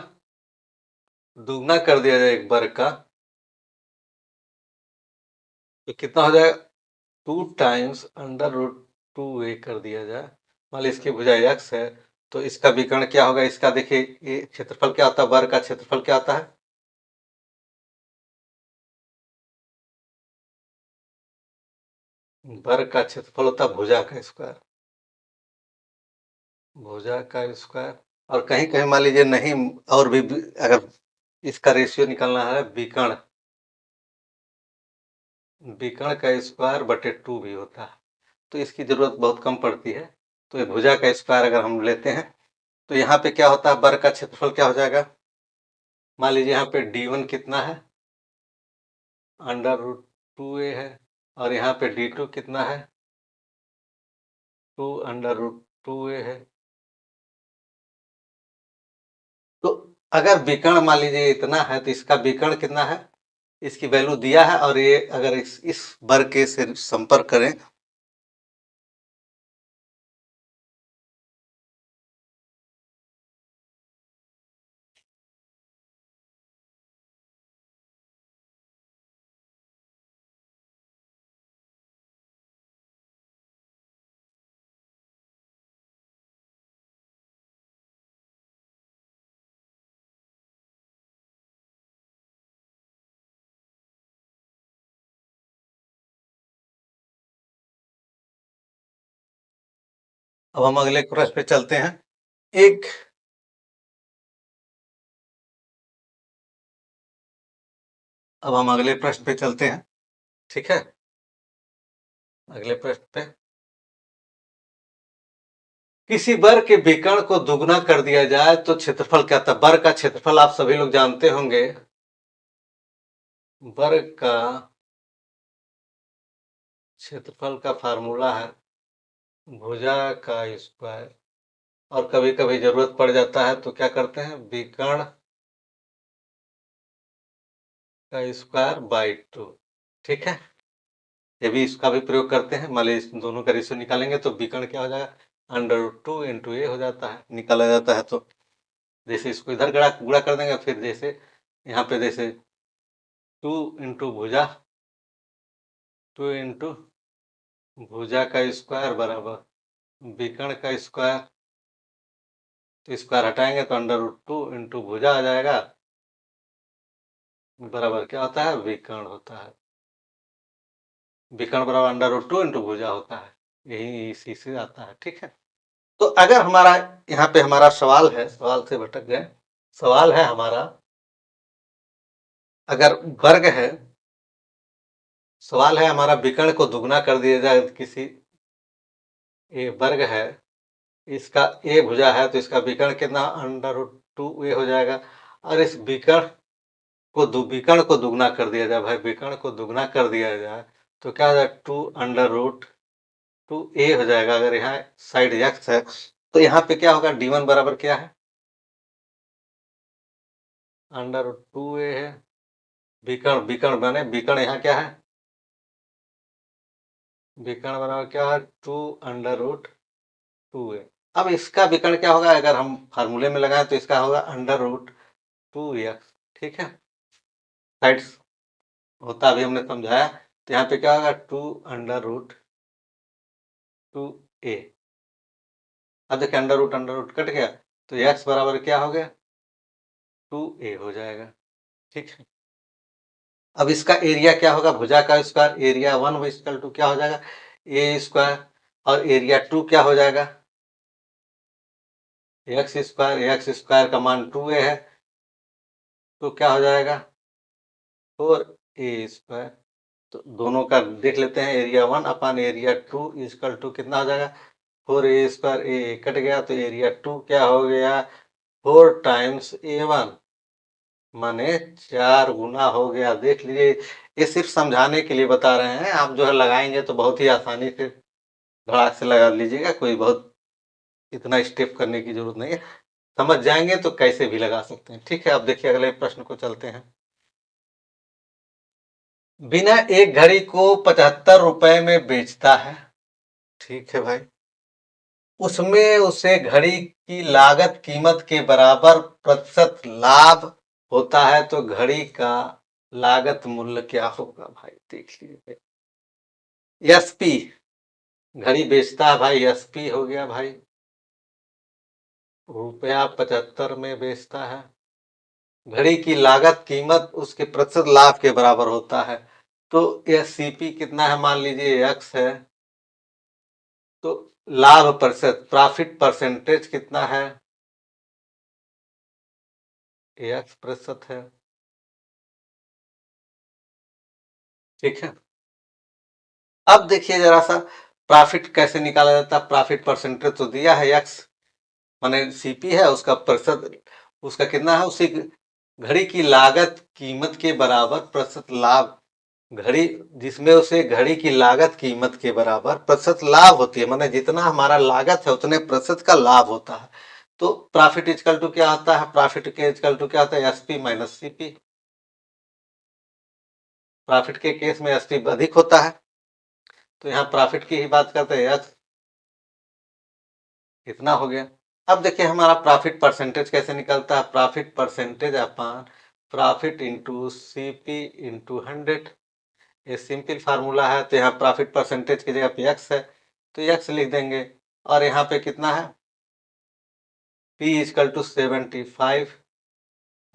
दुगना कर दिया जाए एक वर्ग का, तो कितना हो जाएगा? 2 × √2a कर दिया जाए, मान ली इसकी भुजा x है, तो इसका विकर्ण क्या होगा? इसका देखिए ये क्षेत्रफल क्या होता है? वर्ग का क्षेत्रफल क्या होता है? वर्ग का क्षेत्रफल होता है भुजा का स्क्वायर, भुजा का स्क्वायर। और कहीं कहीं मान लीजिए नहीं, और भी अगर इसका रेशियो निकालना है, विकर्ण, विकर्ण का स्क्वायर बटे 2 भी होता है, तो इसकी जरूरत बहुत कम पड़ती है। तो ये भुजा का स्क्वायर अगर हम लेते हैं, तो यहाँ पे क्या होता है? वर्ग का क्षेत्रफल क्या हो जाएगा? मान लीजिए यहाँ पे d1 कितना है? √2a है, और यहाँ पे d2 कितना है? 2 √2a है। तो अगर विकर्ण मान लीजिए इतना है, तो इसका विकर्ण कितना है? इसकी वैल्यू दिया है, और ये अगर इस वर्ग के से संपर्क करें, अब हम अगले प्रश्न पे चलते हैं। एक अब हम अगले प्रश्न पे चलते हैं, ठीक है। अगले प्रश्न पे, किसी वर्ग के विकर्ण को दुगना कर दिया जाए तो क्षेत्रफल क्या था? वर्ग का क्षेत्रफल आप सभी लोग जानते होंगे। वर्ग का क्षेत्रफल का फार्मूला है भुजा का स्क्वायर, और कभी कभी जरूरत पड़ जाता है तो क्या करते हैं? विकर्ण का स्क्वायर बाई 2, ठीक है। ये भी, इसका भी प्रयोग करते हैं। मान लीजिए दोनों का रेशियो निकालेंगे तो विकर्ण क्या हो जाएगा? √2 × a हो जाता है, निकाला जाता है। तो जैसे इसको इधर गुणा गुणा कर देंगे, फिर जैसे यहाँ पे जैसे 2 इंटू भुजा, 2 इंटू भुजा का स्क्वायर बराबर विकर्ण का स्क्वायर, तो स्क्वायर हटाएंगे तो अंडर रूट 2 इंटू भुजा आ जाएगा, बराबर क्या होता है, विकर्ण होता है। विकर्ण बराबर अंडर रूट 2 इंटू भुजा होता है, यही इसी से आता है। ठीक है, तो अगर हमारा यहाँ पे हमारा सवाल है, सवाल से भटक गए, सवाल है हमारा, अगर वर्ग है, सवाल है हमारा विकर्ण को दुगना कर दिया जाए, किसी ये वर्ग है, इसका ए भुजा है, तो इसका विकर्ण कितना, अंडर रूट 2 ए हो जाएगा। और इस विकर्ण को दुगना कर दिया जाए, भाई विकर्ण को दुगना कर दिया जाए तो क्या हो जाएगा, 2 अंडर रूट 2 ए हो जाएगा। अगर यहाँ साइड एक्स है तो यहाँ पे क्या होगा, d1 बराबर क्या है, अंडर रूट 2 ए है। विकर्ण विकर्ण बने, विकर्ण यहाँ क्या है, विकर्ण बराबर क्या है, 2 अंडर रूट 2 ए। अब इसका विकर्ण क्या होगा, अगर हम फार्मूले में लगाएं तो इसका होगा अंडर रूट 2x। ठीक है, साइड्स होता अभी हमने समझाया, तो यहाँ पे क्या होगा, 2 अंडर रूट 2a। अब देखिए अंडर रूट कट गया, तो x बराबर क्या हो गया, 2a हो जाएगा। ठीक है, अब इसका एरिया क्या होगा, भुजा का स्क्वायर, एरिया 1 इक्वल टू क्या हो जाएगा, ए स्क्वायर, और एरिया 2 क्या हो जाएगा, एक्स स्क्वायर का मान 2a है, तो क्या हो जाएगा, 4a स्क्वायर। तो दोनों का देख लेते हैं, area 1 upon area 2 equal to कितना हो जाएगा, 4a स्क्वायर, ए कट गया तो एरिया 2 क्या हो गया, 4 टाइम्स a1, माने 4 गुना हो गया। देख लीजिए, ये सिर्फ समझाने के लिए बता रहे हैं, आप जो है लगाएंगे तो बहुत ही आसानी से धड़ाक से लगा लीजिएगा, कोई बहुत इतना स्टेप करने की जरूरत नहीं है, समझ जाएंगे तो कैसे भी लगा सकते हैं। ठीक है, अब देखिए अगले प्रश्न को चलते हैं। बिना एक घड़ी को 75 रुपए में बेचता है, ठीक है भाई, उसमें उसे घड़ी की लागत कीमत के बराबर प्रतिशत लाभ होता है, तो घड़ी का लागत मूल्य क्या होगा, भाई देख लीजिए। एसपी, घड़ी बेचता है भाई, एसपी हो गया भाई, रुपया 75 में बेचता है, घड़ी की लागत कीमत उसके प्रतिशत लाभ के बराबर होता है, तो यह सीपी कितना है, मान लीजिए एक्स है, तो लाभ प्रतिशत, प्रॉफिट परसेंटेज कितना है, एक्स प्रतिशत है। ठीक है, अब देखिए जरा सा प्रॉफिट कैसे निकाला जाता है, प्रॉफिट परसेंटेज तो दिया है एक्स, माने सीपी है, उसका प्रतिशत उसका कितना है, उसी घड़ी की लागत कीमत के बराबर प्रतिशत लाभ, घड़ी जिसमें उसे घड़ी की लागत कीमत के बराबर प्रतिशत लाभ होती है, माने जितना हमारा लागत है उतने प्रतिशत का लाभ होता है। तो प्रॉफिट इक्वल टू क्या होता है, प्रॉफिट के इक्वल टू क्या होता है, एसपी माइनस सीपी। प्रॉफिट के केस में एसपी अधिक होता है, तो यहाँ प्रॉफिट की ही बात करते हैं, एक्स इतना हो गया। अब देखिए हमारा प्रॉफिट परसेंटेज कैसे निकलता है, प्रॉफिट परसेंटेज अपान प्रॉफिट इंटू सीपी इंटू 100, ये सिंपल फार्मूला है। तो यहाँ प्रॉफिट परसेंटेज की जगह पे एक्स है, तो एक्स लिख देंगे, और यहाँ पे कितना है, P equal to 75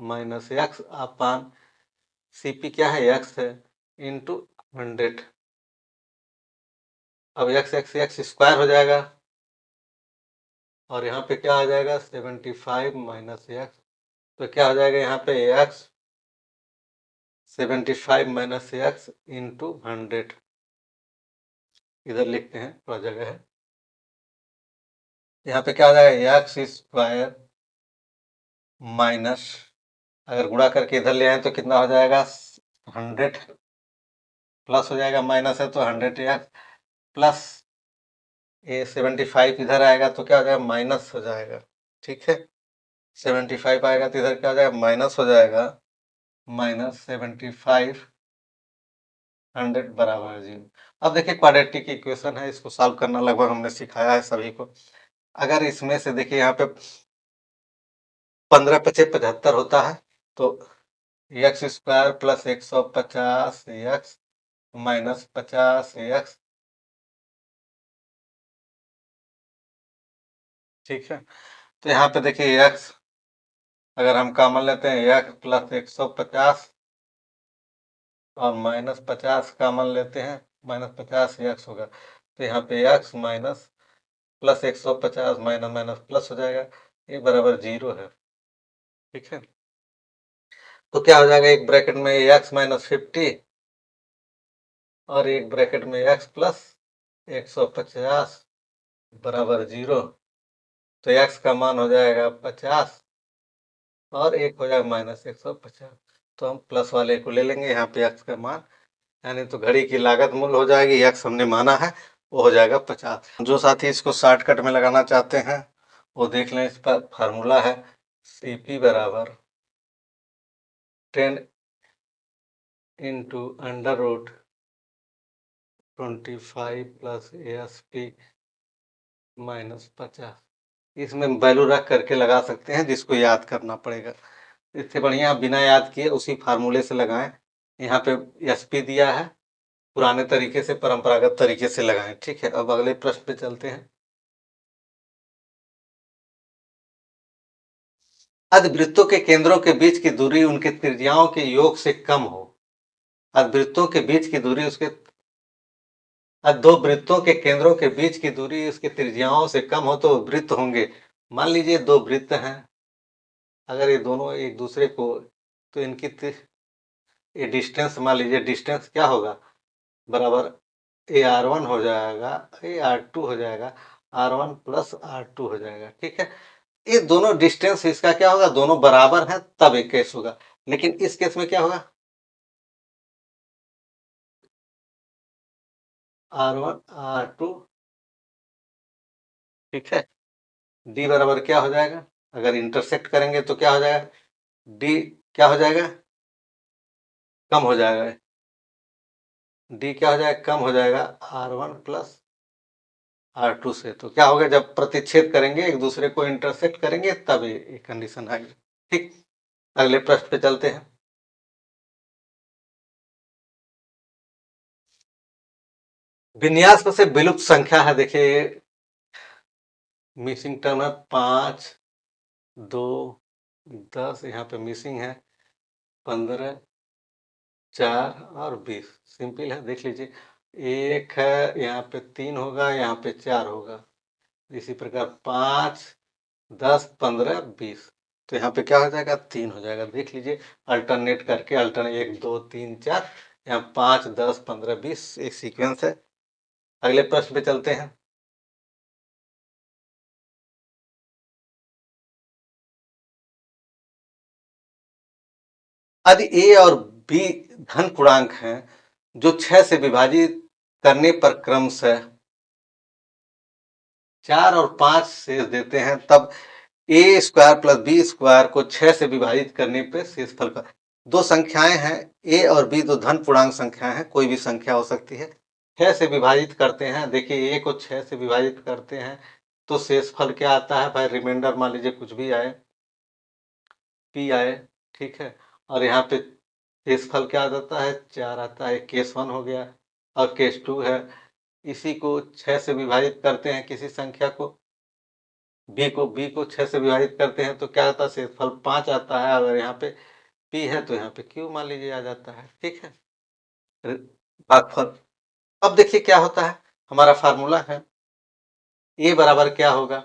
minus X upon CP क्या है, एक्स है, इंटू 100। अब एक्स एक्स एक्स स्क्वायर हो जाएगा, और यहाँ पे क्या आ जाएगा, 75 माइनस एक्स, तो क्या हो जाएगा यहाँ पे एक्स 75 माइनस एक्स इंटू 100, इधर लिखते हैं, थोड़ा जगह है, यहाँ पे क्या हो जाएगा, एक्स स्क्वायर माइनस, अगर गुणा करके इधर ले आए तो कितना हो जाएगा, 100, प्लस हो जाएगा, माइनस है तो 100 एक्स, प्लस ये 75 इधर आएगा तो क्या हो जाएगा, माइनस हो जाएगा। ठीक है, 75 आएगा तो इधर क्या हो जाएगा, माइनस हो जाएगा, माइनस 75, 100 बराबर है 0। अब देखिए क्वाड्रेटिक इक्वेशन है, इसको सॉल्व करना लगभग हमने सिखाया है सभी को। अगर इसमें से देखिए यहाँ पे 15 पचे 75 होता है, तो x square plus 150 x minus 50 x, ठीक है। तो यहाँ पे देखिए एक्स अगर हम कॉमन लेते हैं एक्स प्लस 150 और माइनस 50 कॉमन लेते हैं, माइनस 50 एक्स होगा, तो यहाँ पे x minus plus 150 minus minus plus हो जाएगा, ये बराबर 0 है, ठीक है। तो क्या हो जाएगा, एक ब्रैकेट में एक्स माइनस 50 और एक ब्रैकेट में एक्स प्लस 150 बराबर 0। तो एक्स का मान हो जाएगा 50 और एक हो जाएगा माइनस 150। तो हम प्लस वाले को ले लेंगे यहाँ पे एक्स का मान, यानी तो घड़ी की लागत मूल हो जाएगी, एक्स हमने माना है वो हो जाएगा 50। जो साथी इसको शॉर्टकट में लगाना चाहते हैं वो देख लें, इस पर फार्मूला है सी पी बराबर 10 into under root 25 plus S P minus 50। इसमें वैल्यू रख करके लगा सकते हैं, जिसको याद करना पड़ेगा। इससे बढ़िया बिना याद किए उसी फार्मूले से लगाएं। यहाँ पे एस पी दिया है, पुराने तरीके से परंपरागत तरीके से लगाएं, ठीक है। अब अगले प्रश्न पे चलते हैं। अर्धवृत्तों के केंद्रों के बीच की दूरी उनके त्रिज्याओं के योग से कम हो। अर्धवृत्तों के बीच की दूरी उसके दो वृत्तों के केंद्रों के बीच की दूरी उसके त्रिज्याओं से कम हो तो वृत्त होंगे। मान लीजिए दो वृत्त हैं, अगर ये दोनों एक दूसरे को, तो इनकी ये डिस्टेंस, मान लीजिए डिस्टेंस क्या होगा, बराबर ए आर वन हो जाएगा, ए आर टू हो जाएगा, R one plus R two हो जाएगा, ठीक है। ये दोनों डिस्टेंस इसका क्या होगा, दोनों बराबर हैं तब एक केस होगा। लेकिन इस केस में क्या होगा, आर वन आर टू, ठीक है। डी बराबर क्या हो जाएगा, अगर इंटरसेक्ट करेंगे तो क्या हो जाएगा, डी क्या हो जाएगा, कम हो जाएगा। डी क्या हो जाएगा, कम हो जाएगा R one plus R two से। तो क्या होगा, जब प्रतिच्छेद करेंगे एक दूसरे को इंटरसेक्ट करेंगे तब ये कंडीशन आएगी, ठीक। अगले प्रश्न पे चलते हैं। विन्यास में से विलुप्त संख्या है, देखिए मिसिंग टर्म है 5, 2, 10, यहाँ पे मिसिंग है 15, 4 और 20। सिंपल है, देख लीजिए, एक है यहाँ पे 3 होगा, यहाँ पे 4 होगा, इसी प्रकार 5, 10, 15, 20। तो यहाँ पे क्या हो जाएगा, 3 हो जाएगा। देख लीजिए अल्टरनेट करके, अल्टरनेट 1 2 3 4, यहाँ 5, 10, 15, 20 एक सीक्वेंस है। अगले प्रश्न पे चलते हैं। यदि ए और बी धन पूर्णांक हैं जो 6 से विभाजित करने पर क्रमशः 4 और 5 शेष देते हैं, तब ए स्क्वायर प्लस बी स्क्वायर को 6 से विभाजित करने पर शेषफल का। दो संख्याएं हैं ए और बी, दो धन पूर्णांक संख्याएं हैं, कोई भी संख्या हो सकती है। 6 से विभाजित करते हैं, देखिए ए को 6 से विभाजित करते हैं तो शेषफल क्या आता है भाई, रिमाइंडर मान लीजिए कुछ भी आए, पी आए, ठीक है। और यहाँ पे शेषफल क्या आ जाता है, 4 आता है। केस 1 हो गया और केस 2 है। इसी को 6 से विभाजित करते हैं, किसी संख्या को, बी को 6 से विभाजित करते हैं तो क्या आता है, शेषफल 5 आता है। अगर यहाँ पे पी है तो यहाँ पे क्यू मान लीजिए आ जाता है, ठीक है, भागफल। अब देखिए क्या होता है, हमारा फार्मूला है ए बराबर क्या होगा,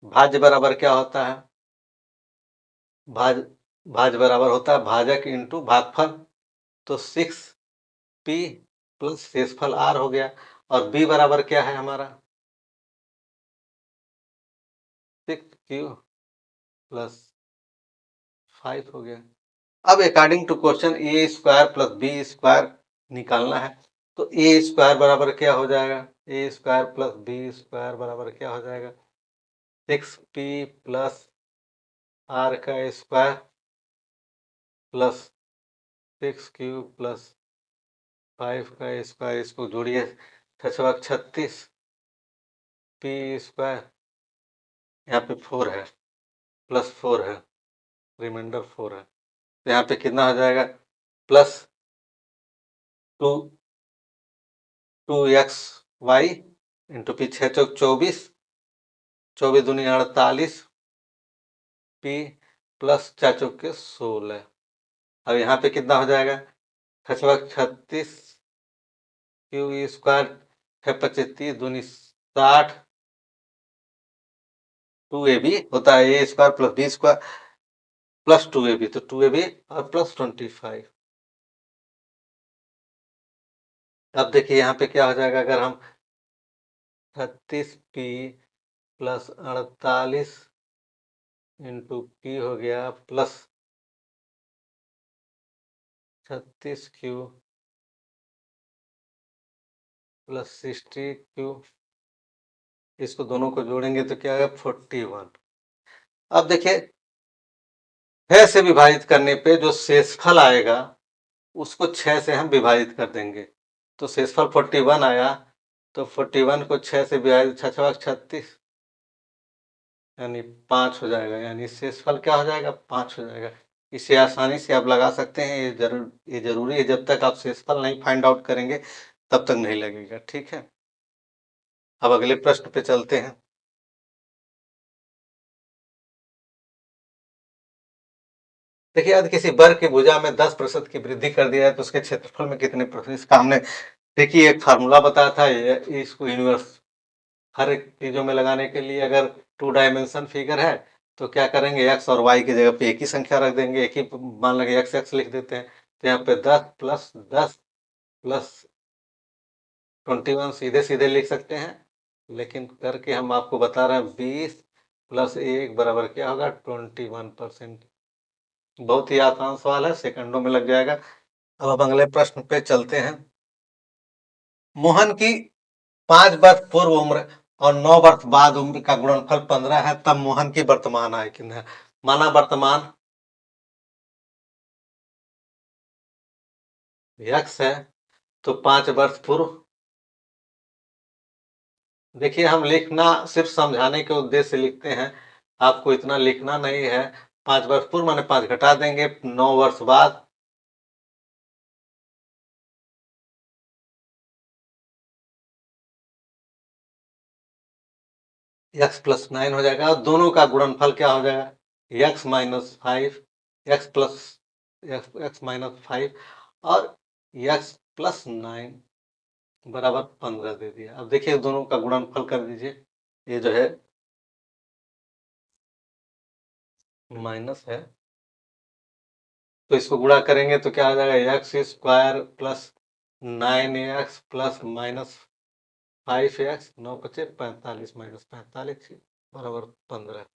भाज्य बराबर क्या होता है, भाज भाज्य बराबर होता है भाजक इंटू भागफल। तो 6p प्लस शेषफल r हो गया। और b बराबर क्या है हमारा, 6q प्लस 5 हो गया। अब according to question A square plus B square निकालना है, तो ए स्क्वायर बराबर क्या हो जाएगा, A square plus B square बराबर क्या हो जाएगा, 6p प्लस r का स्क्वायर प्लस 6q प्लस 5 का स्क्वायर, इसको जोड़िए 36 पी स्क्वायर, यहाँ पे 4 है, प्लस 4 है, रिमाइंडर 4 है। तो यहाँ पे कितना हो जाएगा, plus 2x y into P, 6 चौक 24, 24 दूनी 48, पी प्लस 4 चौके 16। अब यहाँ पे कितना हो जाएगा, 6 36, क्यू स्क्वायर 6 25 30 दूनी 60, 2ab होता है A square plus B square plus 2ab, तो 2ab और प्लस 25। अब देखिए यहाँ पे क्या हो जाएगा, अगर हम 36p प्लस 48 इंटू पी हो गया प्लस 36q प्लस 60q, इसको दोनों को जोड़ेंगे तो क्या आएगा, 41। अब देखिए 6 से विभाजित करने पे जो शेषफल आएगा उसको 6 से हम विभाजित कर देंगे, तो शेषफल 41 आया, तो 41 को 6 से विभाजित, 6 36 यानी 5 हो जाएगा, यानी शेषफल क्या हो जाएगा, 5 हो जाएगा। इसे आसानी से आप लगा सकते हैं, ये जरूरी है, जब तक आप शेषफल नहीं फाइंड आउट करेंगे तब तक नहीं लगेगा, ठीक है। अब अगले प्रश्न पे चलते हैं। देखिए यदि किसी वर्ग की भुजा में 10% की वृद्धि कर दिया है तो उसके क्षेत्रफल में कितने प्रतिशत, इसका हमने देखिए एक फार्मूला बताया था, ये इसको यूनिवर्स हर एक चीजों में लगाने के लिए, अगर 2 डायमेंशन फिगर है तो क्या करेंगे, एक्स और वाई की जगह पे एक ही संख्या रख देंगे, एक ही मान लेंगे, एक्स एक्स लिख देते हैं, तो यहाँ पे 10 + 10 + 21 सीधे सीधे लिख सकते हैं, लेकिन करके हम आपको बता रहे हैं 20 + 1 बराबर क्या होगा, 21%। बहुत ही आसान सवाल है, सेकंडों में लग जाएगा। अब अगले प्रश्न पे चलते हैं। मोहन की 5 वर्ष पूर्व उम्र और 9 वर्ष बाद उम्र का गुणनफल 15 है, तब मोहन की वर्तमान आय कितना है। माना वर्तमान x है, तो 5 वर्ष पूर्व, देखिए हम लिखना सिर्फ समझाने के उद्देश्य से लिखते हैं, आपको इतना लिखना नहीं है। 5 वर्ष पूर्व माने 5 घटा देंगे, 9 वर्ष बाद, x + 9 हो जाएगा, और दोनों का गुणनफल क्या हो जाएगा, x - 5, x + x - 5 और x + 9 बराबर 15 दे दिया। अब देखिए दोनों का गुणनफल कर दीजिए, ये जो है माइनस है, तो इसको गुणा करेंगे तो क्या आ जाएगा, x² + 9x + -5x, 9 × 5 = 45 -45 बराबर 15।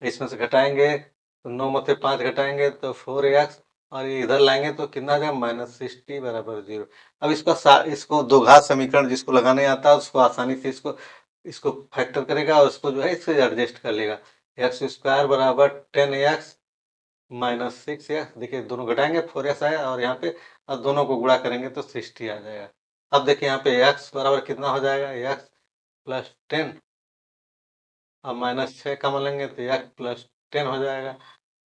इसमें से घटाएंगे तो 9 में से 5 घटाएंगे तो 4x, और इधर लाएंगे तो कितना आ जाएगा, -60 बराबर 0। अब इसको दो घात समीकरण जिसको लगाने आता है उसको आसानी से इसको फैक्टर करेगा और उसको जो है इससे एडजस्ट कर लेगा। x² बराबर 10x -6x, देखिए दोनों घटाएंगे 4x आया, और यहाँ पे अब दोनों को गुणा करेंगे तो 60 आ जाएगा। अब देखिए यहाँ पे x बराबर कितना हो जाएगा, x + 10 अब -6 कम लेंगे तो x + 10 हो जाएगा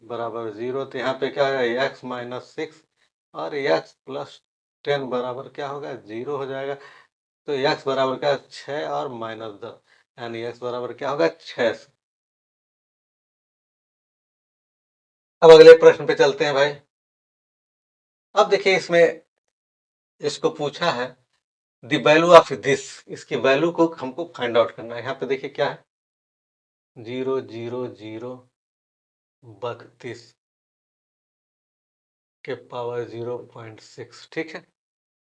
बराबर 0। तो यहाँ पे क्या होगा, x - 6 और x + 10 बराबर क्या होगा, 0 हो जाएगा। तो x बराबर क्या, 6 और -10, यानी x बराबर क्या होगा, 6। अब अगले प्रश्न पे चलते हैं भाई। अब देखिए इसमें इसको पूछा है द वैल्यू ऑफ दिस, इसकी वैल्यू को हमको फाइंड आउट करना है। यहाँ पे देखिए क्या है, 0 0 0 32 के पावर 0.6, ठीक है।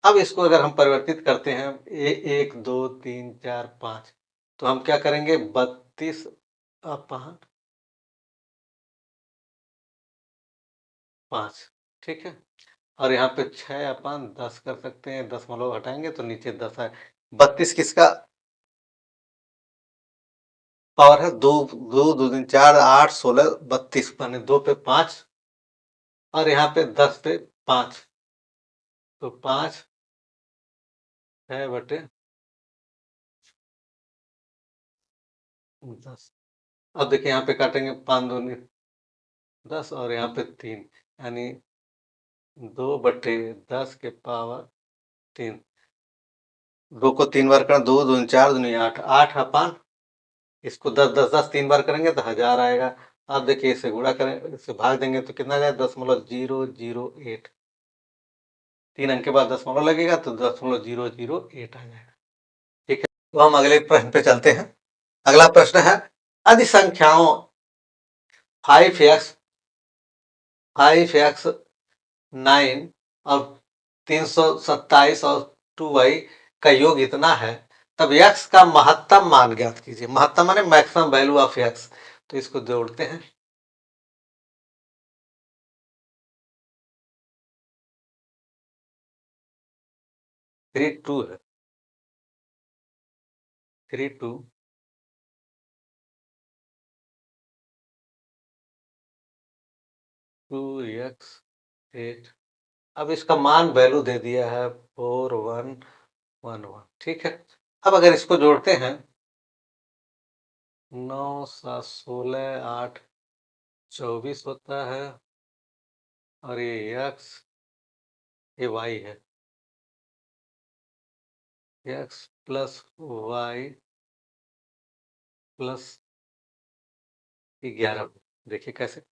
अब इसको अगर हम परिवर्तित करते हैं 1 2 3 4 5, तो हम क्या करेंगे, 32/5, ठीक है। और यहाँ पे 6/10 कर सकते हैं, 10 हटाएंगे तो नीचे 10 है। 32 किसका पावर है, 2 2 2 3 4 8 16 32, माने 2 पे 5 और यहाँ पे 10 पे 5, तो 5 6/10। अब देखिए यहाँ पे काटेंगे 5 दूनी 10 और यहाँ पे 3, यानी 2/10⁻3। 2 को 3 बार करना, 2 दूनी 4 दूनी 8, 8 अपान इसको 10 3 बार करेंगे तो 1000 आएगा। अब देखिए इसे गुणा करें, इसे भाग देंगे तो कितना जाएगा, 0.008। 3 अंक के बाद दशमलव लगेगा तो 0.008 आ जाएगा। ठीक है, तो हम अगले प्रश्न पे चलते हैं। अगला प्रश्न है, यदि संख्याओं 5x 9 और 327 और 2y का योग इतना है, तब x का महत्तम मान ज्ञात कीजिए। महत्तम माने मैक्सिमम वैल्यू ऑफ x। तो इसको जोड़ते हैं। 3 2 है, 3 2 2x8। अब इसका मान वैल्यू दे दिया है 4111। ठीक है, अब अगर इसको जोड़ते हैं, 9 7 16 8 24 होता है, और ये x ये y है, x प्लस वाई प्लस 11। देखिए कैसे,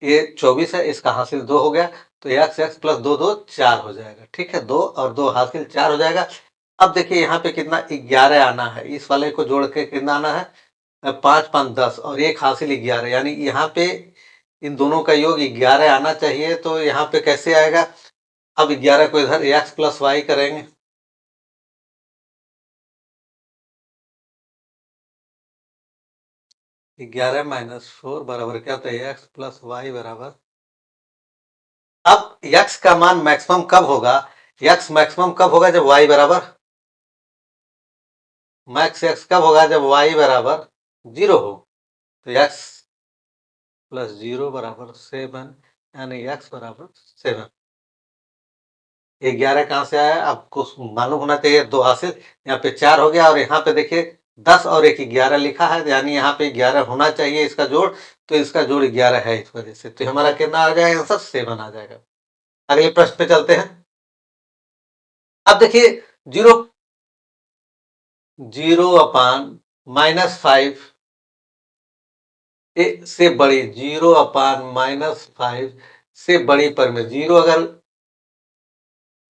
ये 24 है, इसका हासिल 2 हो गया, तो x प्लस 2 2 4 हो जाएगा। ठीक है, 2 और 2 हासिल 4 हो जाएगा। अब देखिए यहाँ पे कितना, 11 आना है। इस वाले को जोड़ के कितना आना है, 5 5 10 और एक हासिल 11, यानी यहाँ पे इन दोनों का योग 11 आना चाहिए। तो यहाँ पे कैसे आएगा, अब 11 को इधर x प्लस वाई करेंगे, 11 माइनस 4 बराबर क्या होता है, x प्लस वाई बराबर। अब x का मान मैक्सिमम कब होगा, x मैक्सिमम कब होगा, जब y बराबर, मैक्स x कब होगा, जब y बराबर 0 हो। तो x प्लस 0 बराबर 7, यानी x बराबर 7। 11 कहां से आया, आपको मालूम होना चाहिए, 2 हासिल, यहाँ पे 4 हो गया, और यहाँ पे देखिए 10 और एक 11 लिखा है, यानी यहाँ पे 11 होना चाहिए इसका जोड़। तो इसका जोड़ 11 है, इस वजह से तो हमारा कितना आ जाएगा आंसर, 7 आ जाएगा। अगले प्रश्न पे चलते हैं। अब देखिए, 0 0/-5 से बड़ी, 0/-5 से बड़ी पर में, जीरो अगर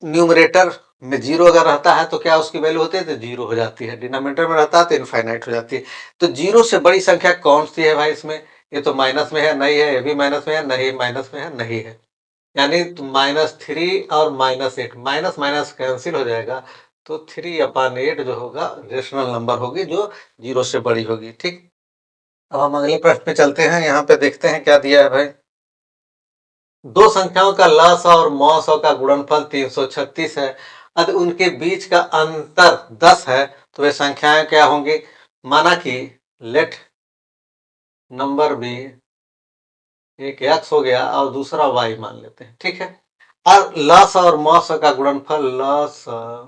न्यूमरेटर में 0 अगर रहता है तो क्या उसकी वैल्यू होती है, तो 0 हो जाती है। डिनोमिनेटर में रहता है तो इनफाइनाइट हो जाती है। तो 0 से बड़ी संख्या कौन सी है भाई, इसमें ये तो माइनस में है, नहीं है, ये भी माइनस में है, नहीं माइनस में है, नहीं है, यानी -3 और -8, माइनस माइनस कैंसिल हो जाएगा। तो 3/8 जो होगा रेशनल नंबर होगी, जो 0 से बड़ी होगी। ठीक, अब हम अगले प्रश्न पे चलते हैं। यहाँ पे देखते हैं क्या दिया है भाई। दो संख्याओं का लसाअ और मौसाअ का गुणनफल 336 है, यदि उनके बीच का अंतर 10 है, तो वे संख्याएं क्या होंगी। माना कि लेट नंबर बी, एक x हो गया और दूसरा y मान लेते हैं। ठीक है, और लसाअ और मौसाअ का गुणनफल, लसाअ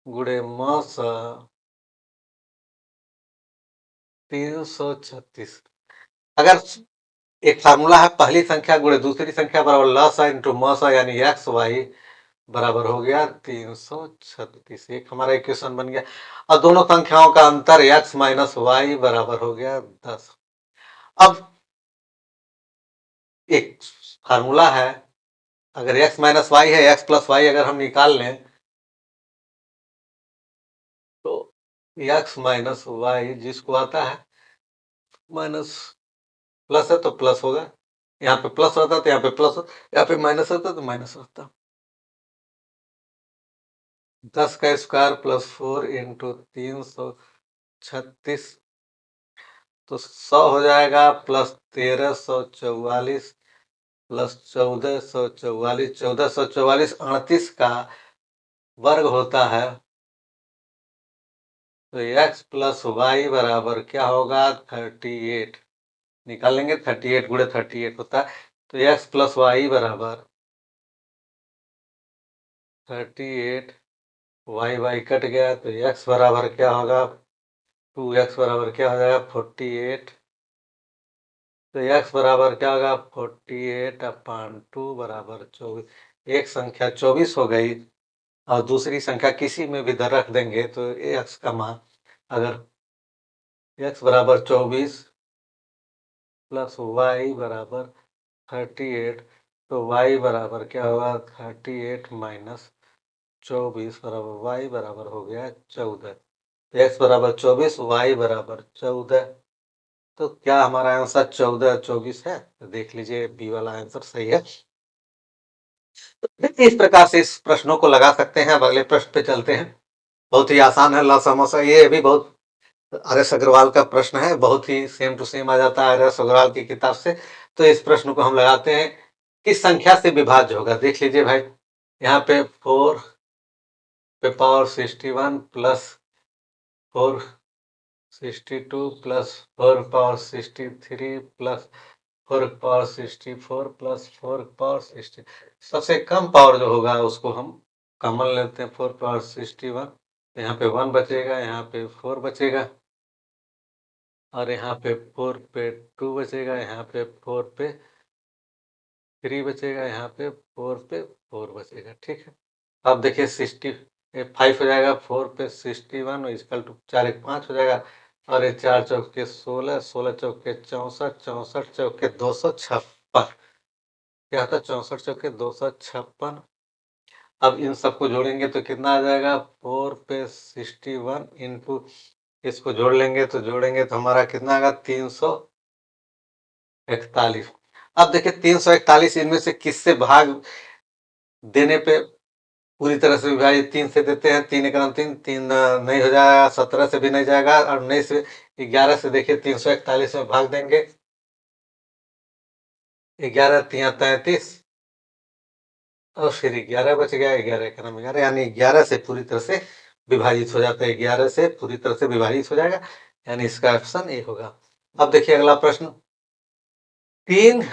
गुणे मौसाअ 336। अगर एक फार्मूला है, पहली संख्या गुणे दूसरी संख्या बराबर लसाअ इंटू मौसाअ, यानी एक्स वाई बराबर हो गया 336। एक हमारा इक्वेशन बन गया, और दोनों संख्याओं का अंतर x माइनस वाई बराबर हो गया 10। अब एक फार्मूला है, अगर x माइनस वाई है, x प्लस वाई अगर हम निकाल लें, तो x माइनस वाई जिसको आता है माइनस, प्लस है तो प्लस होगा, यहाँ पे प्लस होता तो यहाँ पे प्लस होता, यहाँ पे माइनस होता तो माइनस होता। 10 का स्क्वायर प्लस 4 इंटू 336, तो 100 हो जाएगा, प्लस 1344 प्लस 1444, 1444 38 का वर्ग होता है। तो x प्लस वाई बराबर क्या होगा, 38। निकालेंगे, 38 गुणे 38 होता है। तो x प्लस वाई बराबर 38, वाई वाई कट गया, तो x बराबर क्या होगा, 2x बराबर क्या हो जाएगा, 48 तो x बराबर क्या होगा 48/2 बराबर 24। एक संख्या 24 हो गई और दूसरी संख्या किसी में भी रख देंगे तो x का मान अगर x बराबर 24 प्लस y बराबर 38, तो y बराबर क्या होगा 38 माइनस 24 बराबर y बराबर हो गया 14। x बराबर 24, y बराबर 14। तो क्या हमारा आंसर 14 24 है? तो देख लीजिए बी वाला आंसर सही है। तो इस प्रकार से इस प्रश्नों को लगा सकते हैं। अब अगले प्रश्न पे चलते हैं। बहुत ही आसान है। ला समोसा, ये भी बहुत आर एस अग्रवाल का प्रश्न है, बहुत ही सेम टू सेम आ जाता है आर एस अग्रवाल की किताब से। तो इस प्रश्न को हम लगाते हैं, किस संख्या से विभाज्य होगा? देख लीजिए भाई, यहाँ पे 4 पे power 61 plus 462 plus 4 power 63 plus 4 power 64 plus 4 power 60। सबसे कम पावर जो होगा उसको हम कॉमन लेते हैं, 4 पावर 61। यहाँ पे 1 बचेगा, यहाँ पे 4 बचेगा और यहाँ पे 4 पे 2 बचेगा, यहाँ पे 4 पे 3 बचेगा, यहाँ पे 4 पे 4 बचेगा। ठीक है, अब देखिए 65 हो जाएगा, 4 पे 61 इक्वल टू 4 एक 5 हो जाएगा और ये 4 चौके 16, 16 चौके 64, 64 चौके 256। क्या होता है 64 चौके 256। अब इन सबको जोड़ेंगे तो कितना आ जाएगा 4 पे 61 इंटू इसको जोड़ेंगे तो हमारा कितना आएगा 341। अब देखिए 341 इनमें से किससे भाग देने पे पूरी तरह से विभाजित? 3 से देते हैं, 3 एक 3, 3 नहीं हो जाएगा, 17 से भी नहीं जाएगा और 19 से 11 से देखिए 341 में भाग देंगे, 11 तिया 33 और फिर 11 बच गया, 11 एक 11, यानी 11 से पूरी तरह से विभाजित हो जाता है, 11 से पूरी तरह से विभाजित हो जाएगा, यानी इसका ऑप्शन ए होगा। अब देखिए अगला प्रश्न, 3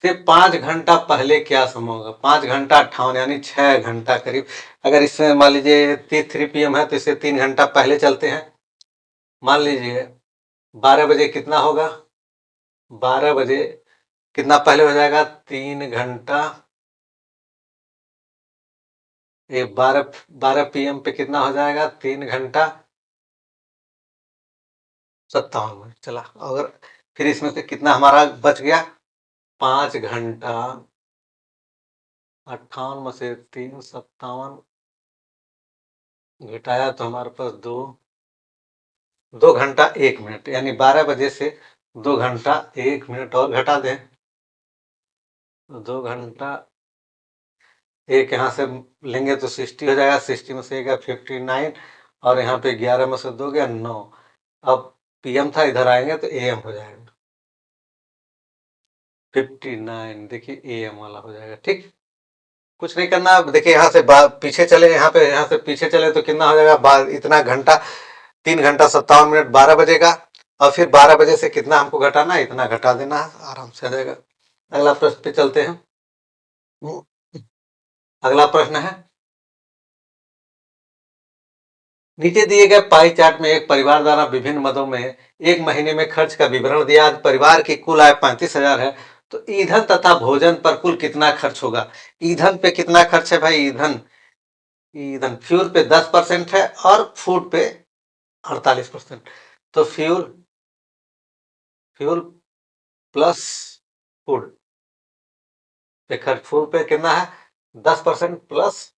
से 5 घंटा पहले क्या समय होगा? 5 घंटा 58 यानी 6 घंटा करीब। अगर इसमें मान लीजिए 3 PM है तो इसे 3 घंटा पहले चलते हैं। मान लीजिए 12 बजे कितना होगा? 12 बजे कितना पहले हो जाएगा? 3 घंटा, ये 12 PM पे कितना हो जाएगा? 3 घंटा 57 मिनट चला। अगर फिर इसमें से कितना हमारा बच गया? 5 घंटा 58 में से 357 घटाया तो हमारे पास 2 घंटा 1 मिनट, यानी 12 बजे से 2 घंटा 1 मिनट और घटा दें तो 2 घंटा एक यहाँ से लेंगे तो 60 हो जाएगा, 60 में से 59 और यहाँ पे 11 में से 2 गया 9। अब PM था, इधर आएंगे तो AM हो जाएगा 59। देखिए AM वाला हो जाएगा। ठीक, कुछ नहीं करना। अब देखिए यहाँ से पीछे चले, यहाँ से पीछे चले तो कितना हो जाएगा? इतना घंटा 3 घंटा 57 मिनट 12 बजे का, और फिर 12 बजे से कितना हमको घटाना है? इतना घटा देना है, आराम से आ जाएगा। अगला प्रश्न पे चलते हैं। अगला प्रश्न है, नीचे दिए गए पाई चार्ट में एक परिवार द्वारा विभिन्न मदों में एक महीने में खर्च का विवरण दिया। परिवार की कुल आय 35,000 है, तो ईंधन तथा भोजन पर कुल कितना खर्च होगा? ईंधन पे कितना खर्च है भाई? ईंधन ईंधन फ्यूल पे 10% है और फूड पे 48%। तो फ्यूल फ्यूल प्लस फूड पे खर्च, फूड पे कितना है? 10% प्लस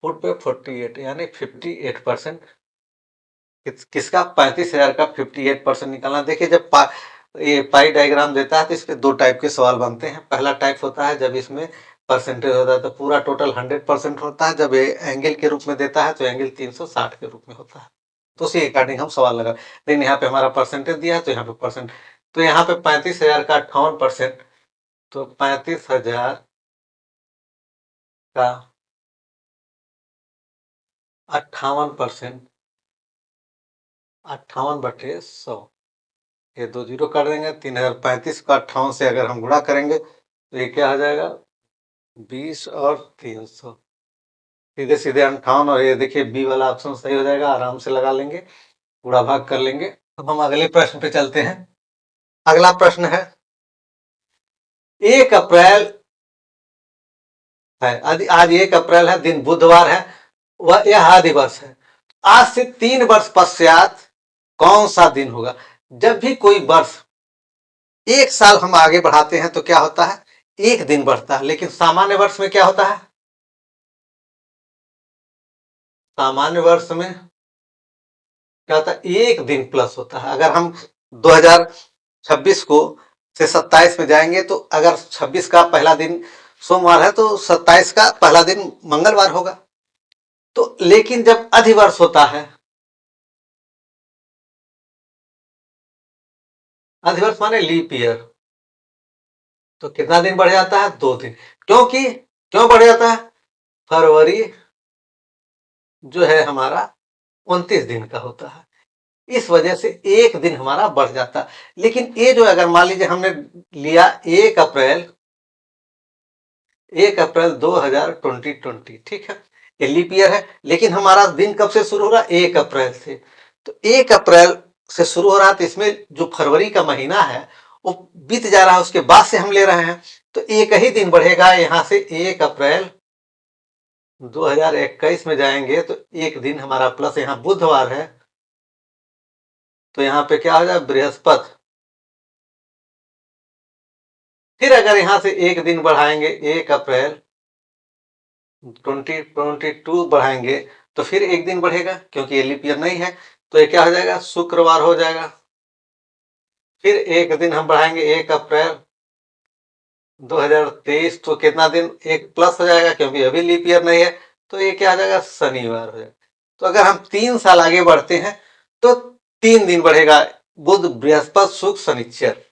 फूड पे 48, यानी 58%। किसका? 35,000 का 58% निकालना। देखिए जब ये पाई डायग्राम देता है तो इस पे 2 टाइप के सवाल बनते हैं। पहला टाइप होता है जब इसमें परसेंटेज होता है तो पूरा टोटल 100% होता है। जब ये एंगल के रूप में देता है तो एंगल 360 के रूप में होता है, तो उसी अकॉर्डिंग हम सवाल लगा। लेकिन यहाँ पे हमारा परसेंटेज दिया है तो यहाँ पे परसेंट, तो यहाँ पे 35,000 का 58%, तो 35,000 का 58%, 58/100, ये 2 जीरो कर देंगे। 3035 का 58 से अगर हम गुणा करेंगे तो ये क्या हो जाएगा? 20 और 300, सीधे सीधे 58। और ये देखिए बी वाला ऑप्शन सही हो जाएगा, आराम से लगा लेंगे, पूरा भाग कर लेंगे। अब हम अगले प्रश्न पे चलते हैं। अगला प्रश्न है, 1 अप्रैल है, आज 1 अप्रैल है, दिन बुधवार है, वह यह दिवस है। आज से 3 वर्ष पश्चात कौन सा दिन होगा? जब भी कोई वर्ष 1 साल हम आगे बढ़ाते हैं तो क्या होता है? 1 दिन बढ़ता है। लेकिन सामान्य वर्ष में क्या होता है? सामान्य वर्ष में क्या होता है? 1 दिन प्लस होता है। अगर हम 2026 को से 27 में जाएंगे तो अगर 26 का पहला दिन सोमवार है तो 27 का पहला दिन मंगलवार होगा। तो लेकिन जब अधिवर्ष होता है, अधिवर्ष माने लीप ईयर, तो कितना दिन बढ़ जाता है? 2 दिन। क्यों बढ़ जाता है? फरवरी जो है हमारा 29 दिन का होता है, इस वजह से 1 दिन हमारा बढ़ जाता है। लेकिन ये जो अगर मान लीजिए हमने लिया 1 अप्रैल 1 अप्रैल 2020, ठीक है, ये लीप ईयर है, लेकिन हमारा दिन कब से शुरू हो रहा है? 1 अप्रैल से। तो 1 अप्रैल से शुरू हो रहा है, तो इसमें जो फरवरी का महीना है वो बीत जा रहा है, उसके बाद से हम ले रहे हैं, तो एक ही दिन बढ़ेगा। यहां से 1 अप्रैल 2021 में जाएंगे तो 1 दिन हमारा प्लस, यहाँ बुधवार है तो यहाँ पे क्या हो जाए? बृहस्पति। फिर अगर यहां से 1 दिन बढ़ाएंगे, 1 अप्रैल 2022 बढ़ाएंगे तो फिर 1 दिन बढ़ेगा, क्योंकि ये लीप ईयर नहीं है, तो ये क्या हो जाएगा? शुक्रवार हो जाएगा। फिर 1 दिन हम बढ़ाएंगे, 1 अप्रैल 2023, तो कितना दिन? 1 प्लस हो जाएगा, क्योंकि अभी लीप ईयर नहीं है, तो ये क्या हो जाएगा? शनिवार हो जाएगा। तो अगर हम 3 साल आगे बढ़ते हैं तो 3 दिन बढ़ेगा, बुध बृहस्पति शुक्र शनिचर,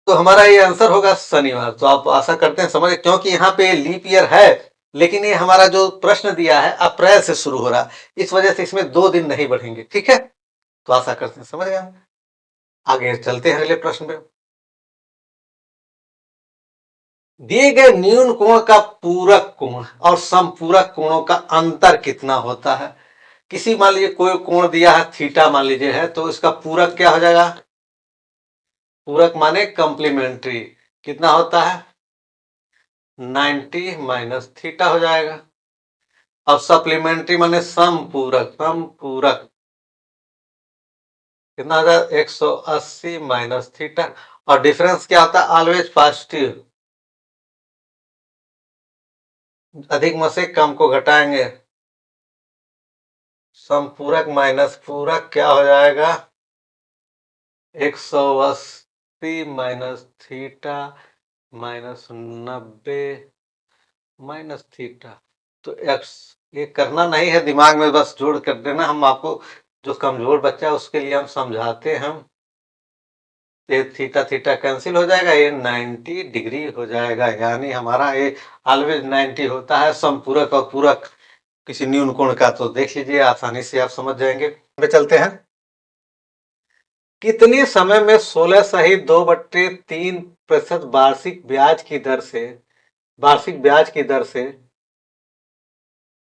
तो हमारा ये आंसर होगा शनिवार। तो आप आशा करते हैं समझ, क्योंकि यहाँ पे लीप ईयर है, लेकिन ये हमारा जो प्रश्न दिया है अप्रैल से शुरू हो रहा है, इस वजह से इसमें 2 दिन नहीं बढ़ेंगे, ठीक है। तो आशा करते हैं समझ गए। आगे चलते हैं अगले प्रश्न पे। दिए गए न्यून कोण का पूरक कोण और समपूरक कोणों का अंतर कितना होता है? किसी मान लीजिए कोई कोण दिया है थीटा मान लीजिए है, तो इसका पूरक क्या हो जाएगा? पूरक माने कंप्लीमेंट्री, कितना होता है? 90 माइनस थीटा हो जाएगा। अब सप्लीमेंट्री माने समपूरक, समपूरक कितना हो जाएगा? 180 माइनस थीटा। और डिफरेंस क्या होता है? ऑलवेज पॉजिटिव, अधिक में से कम को घटाएंगे, समपूरक माइनस पूरक क्या हो जाएगा? 180 minus theta minus 90 minus theta. तो एक्स, ये करना नहीं है दिमाग में, बस जोड़ कर देना। हम आपको, जो कमजोर बच्चा है उसके लिए हम समझाते हैं। हम ये थीटा थीटा कैंसिल हो जाएगा, ये 90 डिग्री हो जाएगा, यानी हमारा ये ऑलवेज 90 होता है। समपूरक और पूरक किसी न्यून कोण का तो देख लीजिए, आसानी से आप समझ जाएंगे। पे चलते हैं। कितने समय में 16 सहित 2/3% वार्षिक ब्याज की दर से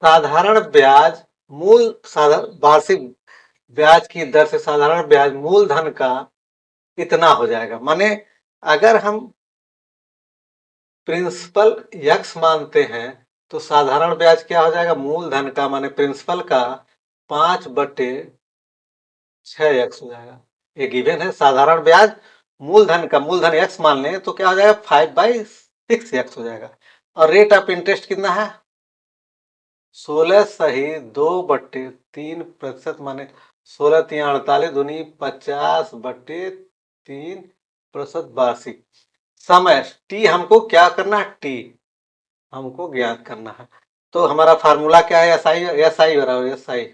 साधारण ब्याज मूल वार्षिक ब्याज की दर से साधारण ब्याज मूलधन का कितना हो जाएगा? माने अगर हम प्रिंसिपल यक्स मानते हैं तो साधारण ब्याज क्या हो जाएगा? मूलधन का माने प्रिंसिपल का 5/6x हो जाएगा। ये गिवन है। साधारण ब्याज मूलधन का, मूलधन एक्स मान लें तो क्या हो जाएगा? 5/6x हो जाएगा। और रेट ऑफ इंटरेस्ट कितना है? 16 सही 2/3% माने 16 3 48 दूनी 50/3% वार्षिक। समय टी हमको क्या करना है? टी हमको ज्ञात करना है। तो हमारा फार्मूला क्या है? एस आई बराबर S I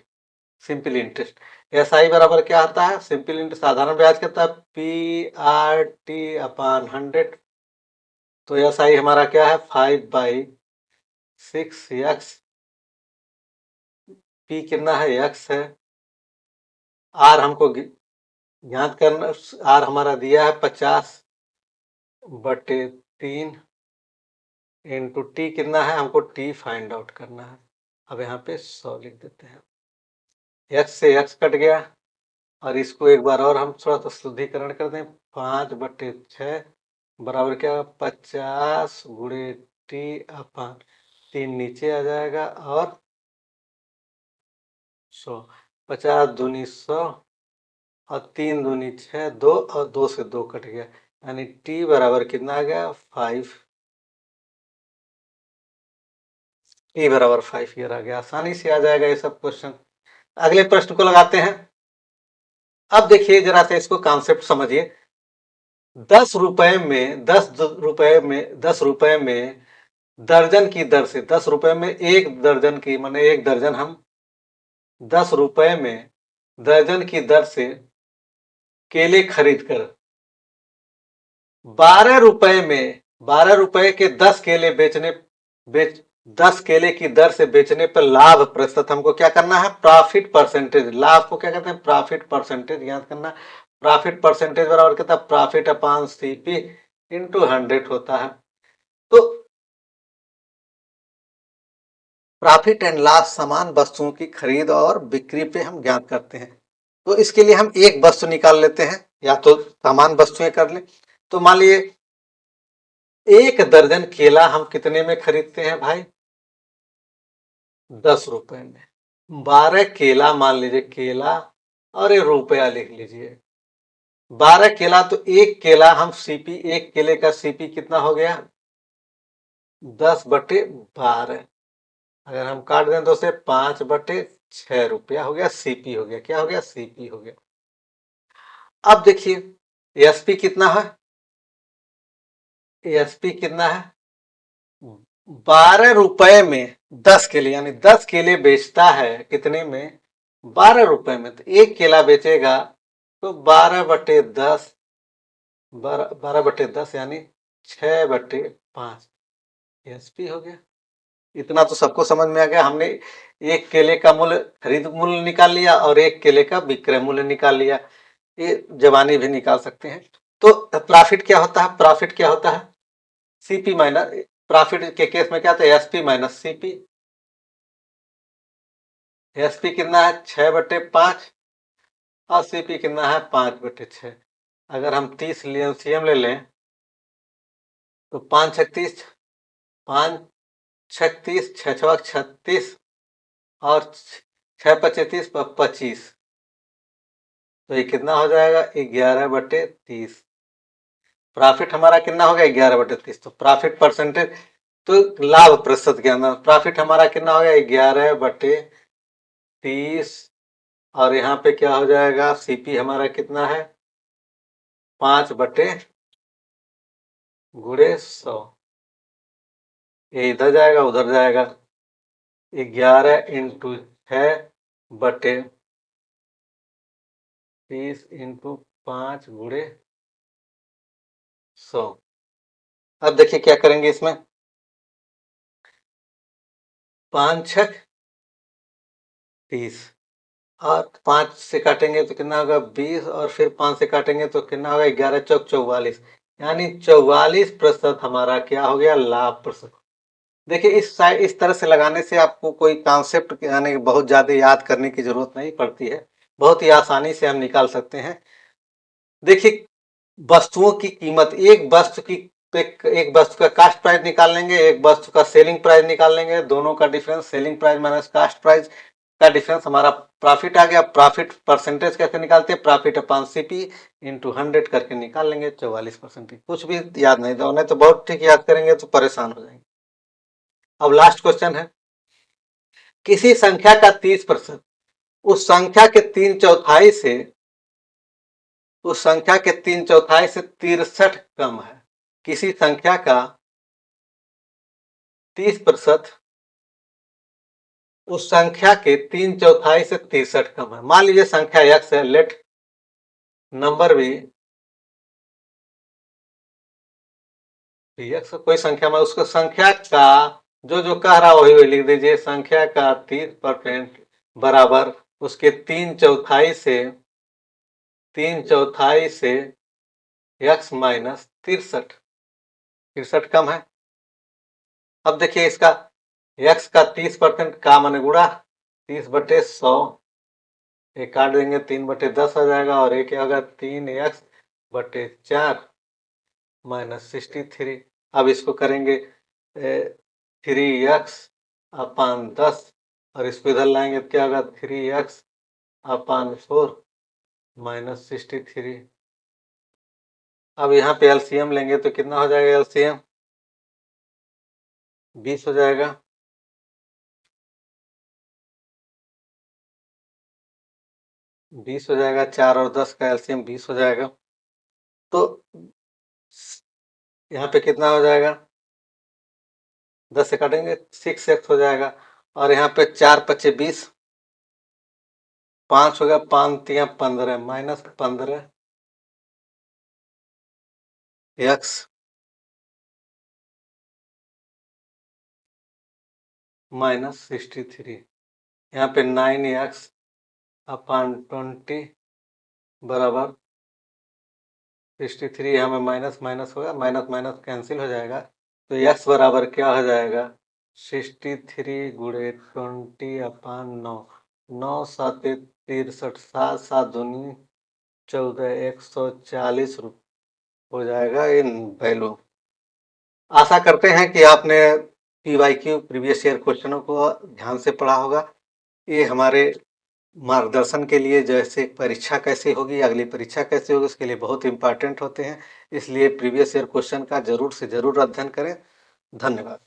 simple interest. S I बराबर क्या आता है? सिंपल इंटरेस्ट साधारण ब्याज कितना है? PRT/100। तो एस आई हमारा क्या है? 5/6x। पी कितना है? एक्स है। आर हमको ज्ञात करना, आर हमारा दिया है 50/3 इंटू टी कितना है? हमको टी फाइंड आउट करना है। अब यहाँ पे 100 लिख देते हैं। एक्स से एक्स कट गया, और इसको एक बार और हम थोड़ा सा शुद्धिकरण कर दें। 5/6 बराबर क्या, 50 गुणे टी अपन 3 नीचे आ जाएगा और 100, 50 दूनी 100 और 3 दूनी 6, 2 और 2 से 2 कट गया, यानी टी बराबर कितना आ गया, 5। टी बराबर 5 ईयर आ गया। आसानी से आ जाएगा ये सब क्वेश्चन। अगले प्रश्न को लगाते हैं। अब देखिए जरा से इसको कॉन्सेप्ट समझिए। 10 रुपए में 10 रुपए में दर्जन की दर से, 10 रुपए में एक दर्जन की, माने एक दर्जन हम 10 रुपए में दर्जन की दर से केले खरीद कर 12 रुपए के 10 केले बेच 10 केले की दर से बेचने पर लाभ प्रतिशत हमको क्या करना है, प्रॉफिट परसेंटेज। लाभ को क्या कहते हैं, प्रॉफिट परसेंटेज याद करना। प्रॉफिट परसेंटेज बराबर कितना, प्रॉफिट अपॉन सीपी इंटू 100 होता है। तो प्रॉफिट एंड लॉस समान वस्तुओं की खरीद और बिक्री पे हम ज्ञात करते हैं। तो इसके लिए हम एक वस्तु निकाल लेते हैं, या तो समान वस्तुएं कर लें। तो मान लीजिए 1 दर्जन केला हम कितने में खरीदते हैं भाई, 10 रुपए में। 12 केला मान लीजिए, केला और ये रुपया लिख लीजिए। 12 केला, तो एक केला हम सीपी, एक केले का सीपी कितना हो गया, 10/12। अगर हम काट दें तो से 5/6 रुपया हो गया, सीपी हो गया। क्या हो गया, सीपी हो गया। अब देखिए एसपी कितना है, एसपी कितना है, 12 रुपए में 10 केले, यानी 10 केले बेचता है कितने में, 12 रुपए में। तो एक केला बेचेगा तो 12/10, 12/10 यानी 6/5 एसपी हो गया। इतना तो सबको समझ में आ गया। हमने एक केले का मूल्य, खरीद मूल्य निकाल लिया और एक केले का विक्रय मूल्य निकाल लिया। ये जवानी भी निकाल सकते हैं। तो प्रॉफिट क्या होता है, प्रॉफिट क्या होता है, सीपी माइनस, प्रॉफिट के केस में क्या होता है, एसपी माइनस सीपी। एसपी कितना है, 6/5 और सीपी कितना है, 5/6। अगर हम 30 एलसीएम ले लें तो 5×6 = 5×6 = 6×6 = 36 और 6×5 = 25। तो ये कितना हो जाएगा, 11/30। प्रॉफिट हमारा कितना हो गया, 11/30। तो प्रॉफिट परसेंटेज, तो लाभ प्रतिशत के अंदर प्रॉफिट हमारा कितना हो गया, 11/30। और यहाँ पे क्या हो जाएगा, सीपी हमारा कितना है, 5/100। ये इधर जाएगा उधर जाएगा, 11 × 6/30 × 5/100। अब देखिए क्या करेंगे इसमें, 5×6 = 30 और 5 से काटेंगे तो कितना होगा, 20 और फिर 5 से काटेंगे तो कितना होगा, 11×4 = 44। यानी 44% हमारा क्या हो गया, लाभ प्रतिशत। देखिए इस तरह से लगाने से आपको कोई कॉन्सेप्ट यानी बहुत ज्यादा याद करने की जरूरत नहीं पड़ती है, बहुत ही आसानी से हम निकाल सकते हैं। देखिए वस्तुओं की कीमत, एक वस्तु का कास्ट प्राइस निकाल लेंगे, एक वस्तु का सेलिंग प्राइस निकाल लेंगे, दोनों का difference, selling price minus cost price का डिफरेंस हमारा प्रॉफिट आ गया। प्रॉफिट परसेंटेज कैसे निकालते हैं, प्रॉफिट अपॉन सीपी इंटू 100 करके निकाल लेंगे, 44%। कुछ भी याद नहीं दो, नहीं तो बहुत ठीक याद करेंगे तो परेशान हो जाएंगे। अब लास्ट क्वेश्चन है, किसी संख्या का 30% उस संख्या के 3/4 से, उस संख्या के 3/4 से 63 कम है। किसी संख्या का 30% उस संख्या के 3/4 से 63 कम है। मान लीजिए संख्या x है, लेट नंबर भी x, कोई संख्या में उसको संख्या का जो जो कह रहा वही वही लिख दीजिए। संख्या का 30% बराबर उसके 3/4 से x माइनस 63 कम है। अब देखिए इसका x का 30% का माने गुणा 30/100, एक काट देंगे 3/10 आ जाएगा और एक क्या होगा, 3x बटे 4 माइनस 63। अब इसको करेंगे 3x अपान 10 और इसको इधर लाएंगे तो क्या होगा 3x अपान 4 माइनस 63। अब यहाँ पे एलसीएम लेंगे तो कितना हो जाएगा एलसीएम 20 हो जाएगा। बीस हो जाएगा, 4 और 10 का एलसीएम 20 हो जाएगा। तो यहाँ पे कितना हो जाएगा 10 से काटेंगे 6x हो जाएगा और यहाँ पे 4 पच्चे 20 5 हो गया 5 तिया 15 माइनस 15 x माइनस 63। यहाँ पे 9x अपान 20 बराबर 63। यहाँ में माइनस माइनस होगा, माइनस माइनस कैंसिल हो जाएगा तो x बराबर क्या हो जाएगा 63 गुणे 20 अपान 9 9 7 63 7 7 दूनी 14 140 हो जाएगा इन वैल्यू। आशा करते हैं कि आपने PYQ प्रीवियस ईयर क्वेश्चनों को ध्यान से पढ़ा होगा। ये हमारे मार्गदर्शन के लिए जैसे परीक्षा कैसे होगी, अगली परीक्षा कैसे होगी, उसके लिए बहुत इंपॉर्टेंट होते हैं। इसलिए प्रीवियस ईयर क्वेश्चन का जरूर से जरूर अध्ययन करें। धन्यवाद।